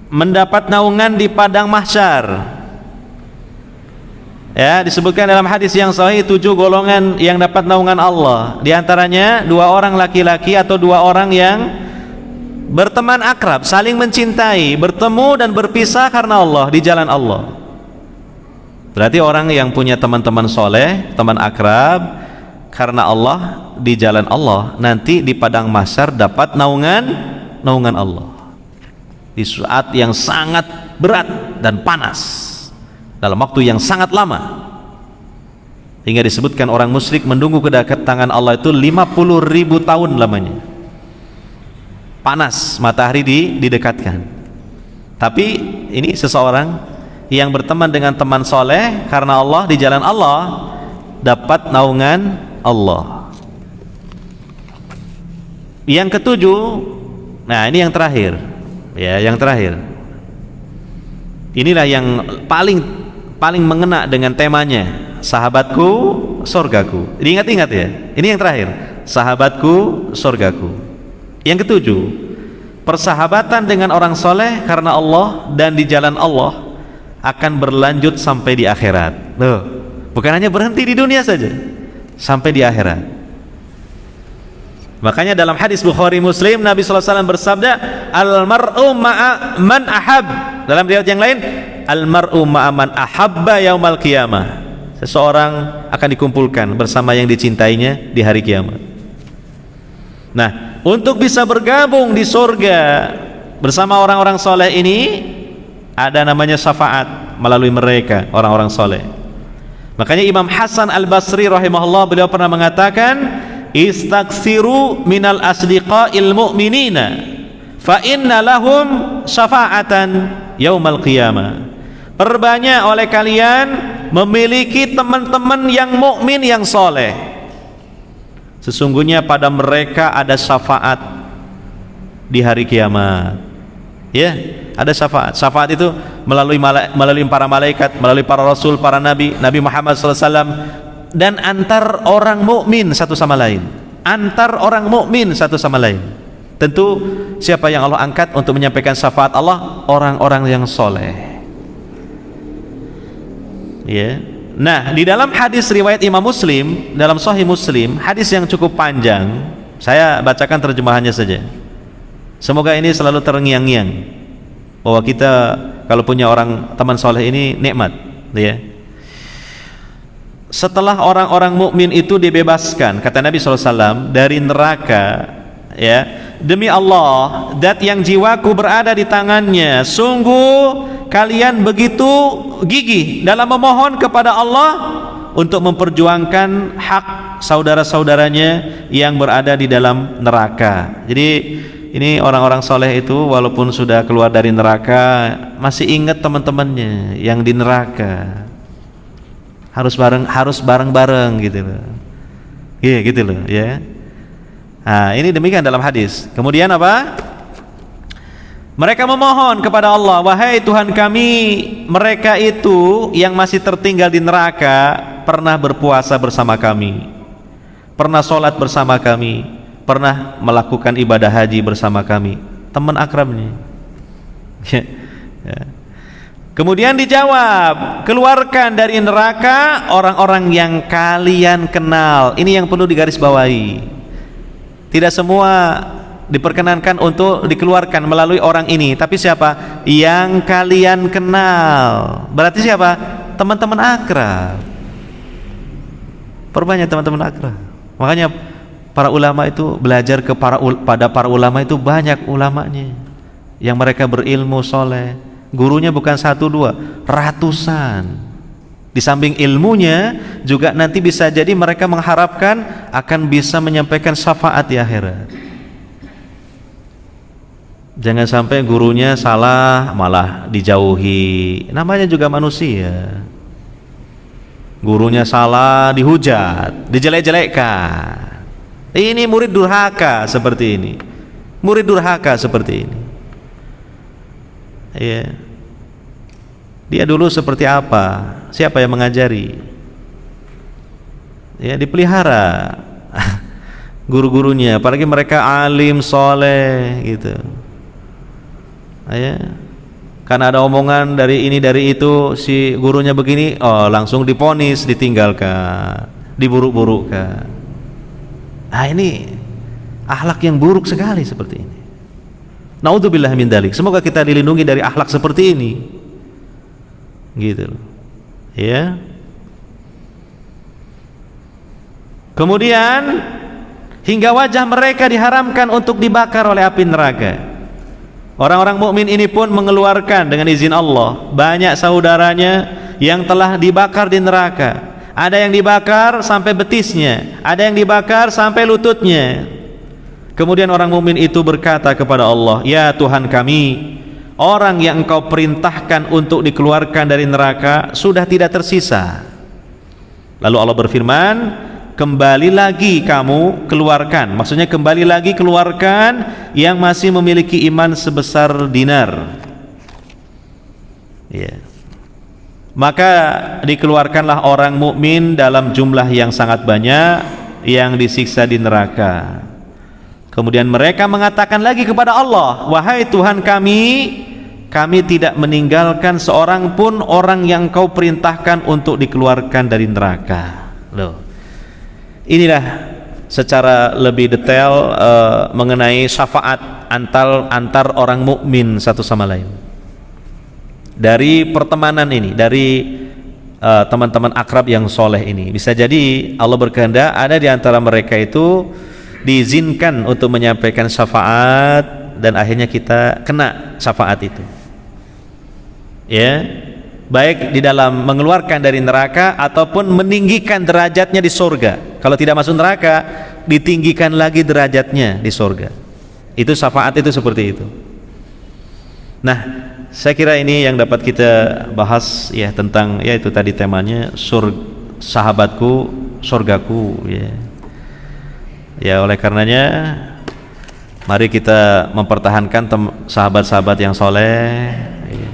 mendapat naungan di padang mahsyar. Ya, disebutkan dalam hadis yang sahih 7 golongan yang dapat naungan Allah. Di antaranya 2 orang laki-laki atau 2 orang yang berteman akrab, saling mencintai, bertemu dan berpisah karena Allah, di jalan Allah. Berarti orang yang punya teman-teman soleh, teman akrab karena Allah, di jalan Allah, nanti di padang mahsyar dapat naungan Allah di saat yang sangat berat dan panas, dalam waktu yang sangat lama, hingga disebutkan orang musyrik menunggu kedatangan Allah itu 50.000 tahun lamanya. Panas, matahari didekatkan. Tapi ini seseorang yang berteman dengan teman soleh karena Allah, di jalan Allah, dapat naungan Allah. Yang ketujuh, nah ini yang terakhir, ya, yang terakhir. Inilah yang paling mengena dengan temanya, sahabatku, sorgaku. Diingat-ingat ya, ini yang terakhir, sahabatku, sorgaku. Yang ketujuh, persahabatan dengan orang soleh karena Allah dan di jalan Allah akan berlanjut sampai di akhirat. Loh, bukan hanya berhenti di dunia saja, sampai di akhirat. Makanya dalam hadis Bukhari Muslim, Nabi SAW bersabda, al-mar'u ma'a man ahab. Dalam riwayat yang lain, al-mar'u ma'a man ahabba yaumal qiyamah. Seseorang akan dikumpulkan bersama yang dicintainya di hari kiamat. Nah, untuk bisa bergabung di surga bersama orang-orang soleh ini, ada namanya syafaat melalui mereka, orang-orang soleh. Makanya Imam Hasan Al-Basri rahimahullah, beliau pernah mengatakan, istaksiru minal asdiqa'il mu'minina fa inna lahum syafa'atan yaumal qiyamah. Perbanyak oleh kalian memiliki teman-teman yang mukmin yang soleh, sesungguhnya pada mereka ada syafaat di hari kiamat. Ya, ada syafaat. Syafaat itu melalui para malaikat, melalui para rasul, para nabi, Nabi Muhammad SAW, dan antar orang mukmin satu sama lain. Antar orang mukmin satu sama lain. Tentu siapa yang Allah angkat untuk menyampaikan syafaat Allah? Orang-orang yang soleh. Ya. Nah, di dalam hadis riwayat Imam Muslim, dalam Sahih Muslim, hadis yang cukup panjang, saya bacakan terjemahannya saja. Semoga ini selalu terngiang-ngiang bahwa kita kalau punya orang teman soleh ini nikmat, ya. Setelah orang-orang mukmin itu dibebaskan, kata Nabi SAW, dari neraka, ya, demi Allah, zat yang jiwaku berada di tangannya, sungguh kalian begitu gigih dalam memohon kepada Allah untuk memperjuangkan hak saudara-saudaranya yang berada di dalam neraka. Jadi ini orang-orang soleh itu walaupun sudah keluar dari neraka masih ingat teman-temannya yang di neraka. Harus bareng-bareng gitu loh. Iya gitu loh, ya. Nah, ini demikian dalam hadis. Kemudian apa? Mereka memohon kepada Allah, wahai Tuhan kami, mereka itu yang masih tertinggal di neraka pernah berpuasa bersama kami, pernah sholat bersama kami, pernah melakukan ibadah haji bersama kami, teman akrabnya. Ya. Kemudian dijawab, keluarkan dari neraka orang-orang yang kalian kenal. Ini yang perlu digarisbawahi. Tidak semua diperkenankan untuk dikeluarkan melalui orang ini, tapi siapa? Yang kalian kenal. Berarti siapa? Teman-teman akrab. Perbanyak teman-teman akrab. Makanya para ulama itu belajar pada para ulama itu banyak ulamanya yang mereka berilmu soleh. Gurunya bukan satu dua, ratusan. Di samping ilmunya juga nanti bisa jadi mereka mengharapkan akan bisa menyampaikan syafaat di akhirat. Jangan sampai gurunya salah malah dijauhi. Namanya juga manusia. Gurunya salah dihujat, dijelek-jelekkan. Ini murid durhaka seperti ini. Murid durhaka seperti ini. Ya. Dia dulu seperti apa? Siapa yang mengajari? Ya, dipelihara guru-gurunya, apalagi mereka alim soleh gitu. Ya. Karena ada omongan dari ini dari itu, si gurunya begini, oh langsung diponis, ditinggalkan, diburuk-burukkan. Nah, ini akhlak yang buruk sekali seperti ini. Naudzubillah min dzalik. Semoga kita dilindungi dari akhlak seperti ini. Gitu loh. Ya. Kemudian hingga wajah mereka diharamkan untuk dibakar oleh api neraka. Orang-orang mukmin ini pun mengeluarkan dengan izin Allah banyak saudaranya yang telah dibakar di neraka. Ada yang dibakar sampai betisnya, ada yang dibakar sampai lututnya. Kemudian orang mukmin itu berkata kepada Allah, ya Tuhan kami, orang yang Engkau perintahkan untuk dikeluarkan dari neraka sudah tidak tersisa. Lalu Allah berfirman, kembali lagi kamu keluarkan, maksudnya kembali lagi keluarkan yang masih memiliki iman sebesar dinar. Ya. Maka dikeluarkanlah orang mukmin dalam jumlah yang sangat banyak yang disiksa di neraka. Kemudian mereka mengatakan lagi kepada Allah, wahai Tuhan kami tidak meninggalkan seorang pun orang yang Kau perintahkan untuk dikeluarkan dari neraka. Loh. Inilah secara lebih detail mengenai syafaat antar orang mukmin satu sama lain. Dari pertemanan ini, dari teman-teman akrab yang soleh ini, bisa jadi Allah berkehendak ada di antara mereka itu diizinkan untuk menyampaikan syafaat dan akhirnya kita kena syafaat itu. Ya, baik di dalam mengeluarkan dari neraka ataupun meninggikan derajatnya di surga. Kalau tidak masuk neraka, ditinggikan lagi derajatnya di surga. Itu syafaat itu seperti itu. Nah, saya kira ini yang dapat kita bahas ya tentang ya itu tadi temanya sahabatku, surgaku ya. Ya oleh karenanya Mari kita mempertahankan sahabat-sahabat yang soleh, ya.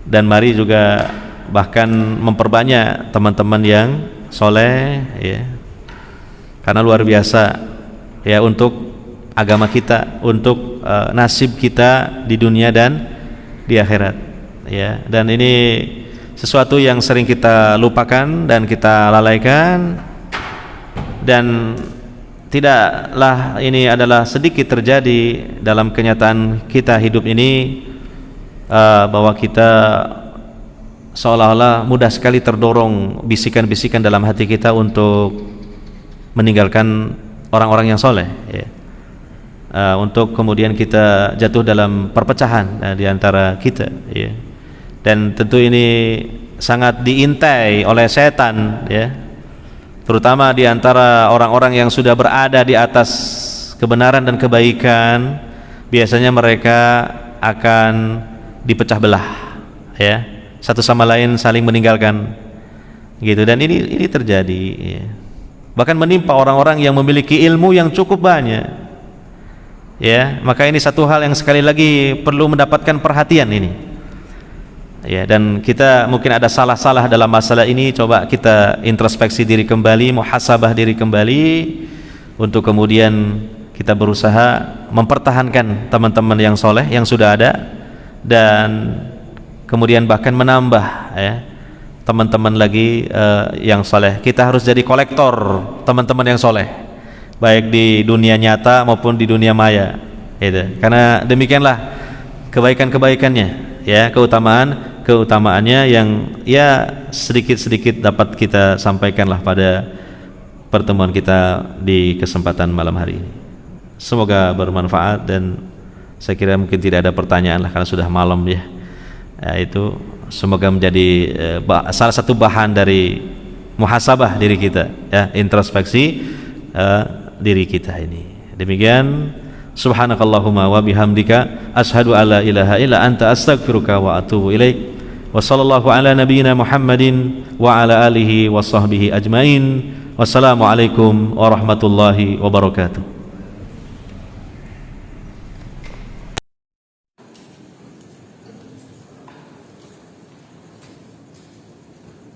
Dan mari juga bahkan memperbanyak teman-teman yang soleh, ya. Karena luar biasa ya untuk agama kita, untuk nasib kita di dunia dan di akhirat, ya. Dan ini sesuatu yang sering kita lupakan dan kita lalaikan, dan tidaklah ini adalah sedikit terjadi dalam kenyataan kita hidup ini, bahwa kita seolah-olah mudah sekali terdorong bisikan-bisikan dalam hati kita untuk meninggalkan orang-orang yang soleh, ya. Untuk kemudian kita jatuh dalam perpecahan di antara kita, ya. Dan tentu ini sangat diintai oleh setan, ya, terutama di antara orang-orang yang sudah berada di atas kebenaran dan kebaikan. Biasanya mereka akan dipecah belah, ya, satu sama lain saling meninggalkan, gitu. Dan ini terjadi, ya. Bahkan menimpa orang-orang yang memiliki ilmu yang cukup banyak, ya. Maka ini satu hal yang sekali lagi perlu mendapatkan perhatian ini, ya. Dan kita mungkin ada salah-salah dalam masalah ini. Coba kita introspeksi diri kembali, muhasabah diri kembali, untuk kemudian kita berusaha mempertahankan teman-teman yang soleh yang sudah ada, dan kemudian bahkan menambah, ya, teman-teman lagi yang soleh. Kita harus jadi kolektor teman-teman yang soleh, baik di dunia nyata maupun di dunia maya, gitu. Karena demikianlah kebaikan-kebaikannya, ya, keutamaannya yang ya sedikit-sedikit dapat kita sampaikanlah pada pertemuan kita di kesempatan malam hari ini. Semoga bermanfaat, dan saya kira mungkin tidak ada pertanyaan lah karena sudah malam, ya. Itu semoga menjadi salah satu bahan dari muhasabah diri kita, ya, introspeksi diri kita ini. Demikian, subhanakallahumma wa bihamdika asyhadu alla ilaha illa anta astaghfiruka wa atubu ilaik. Wa sallallahu ala nabiyyina Muhammadin wa ala alihi wa sahbihi ajmain. Wassalamualaikum warahmatullahi wabarakatuh.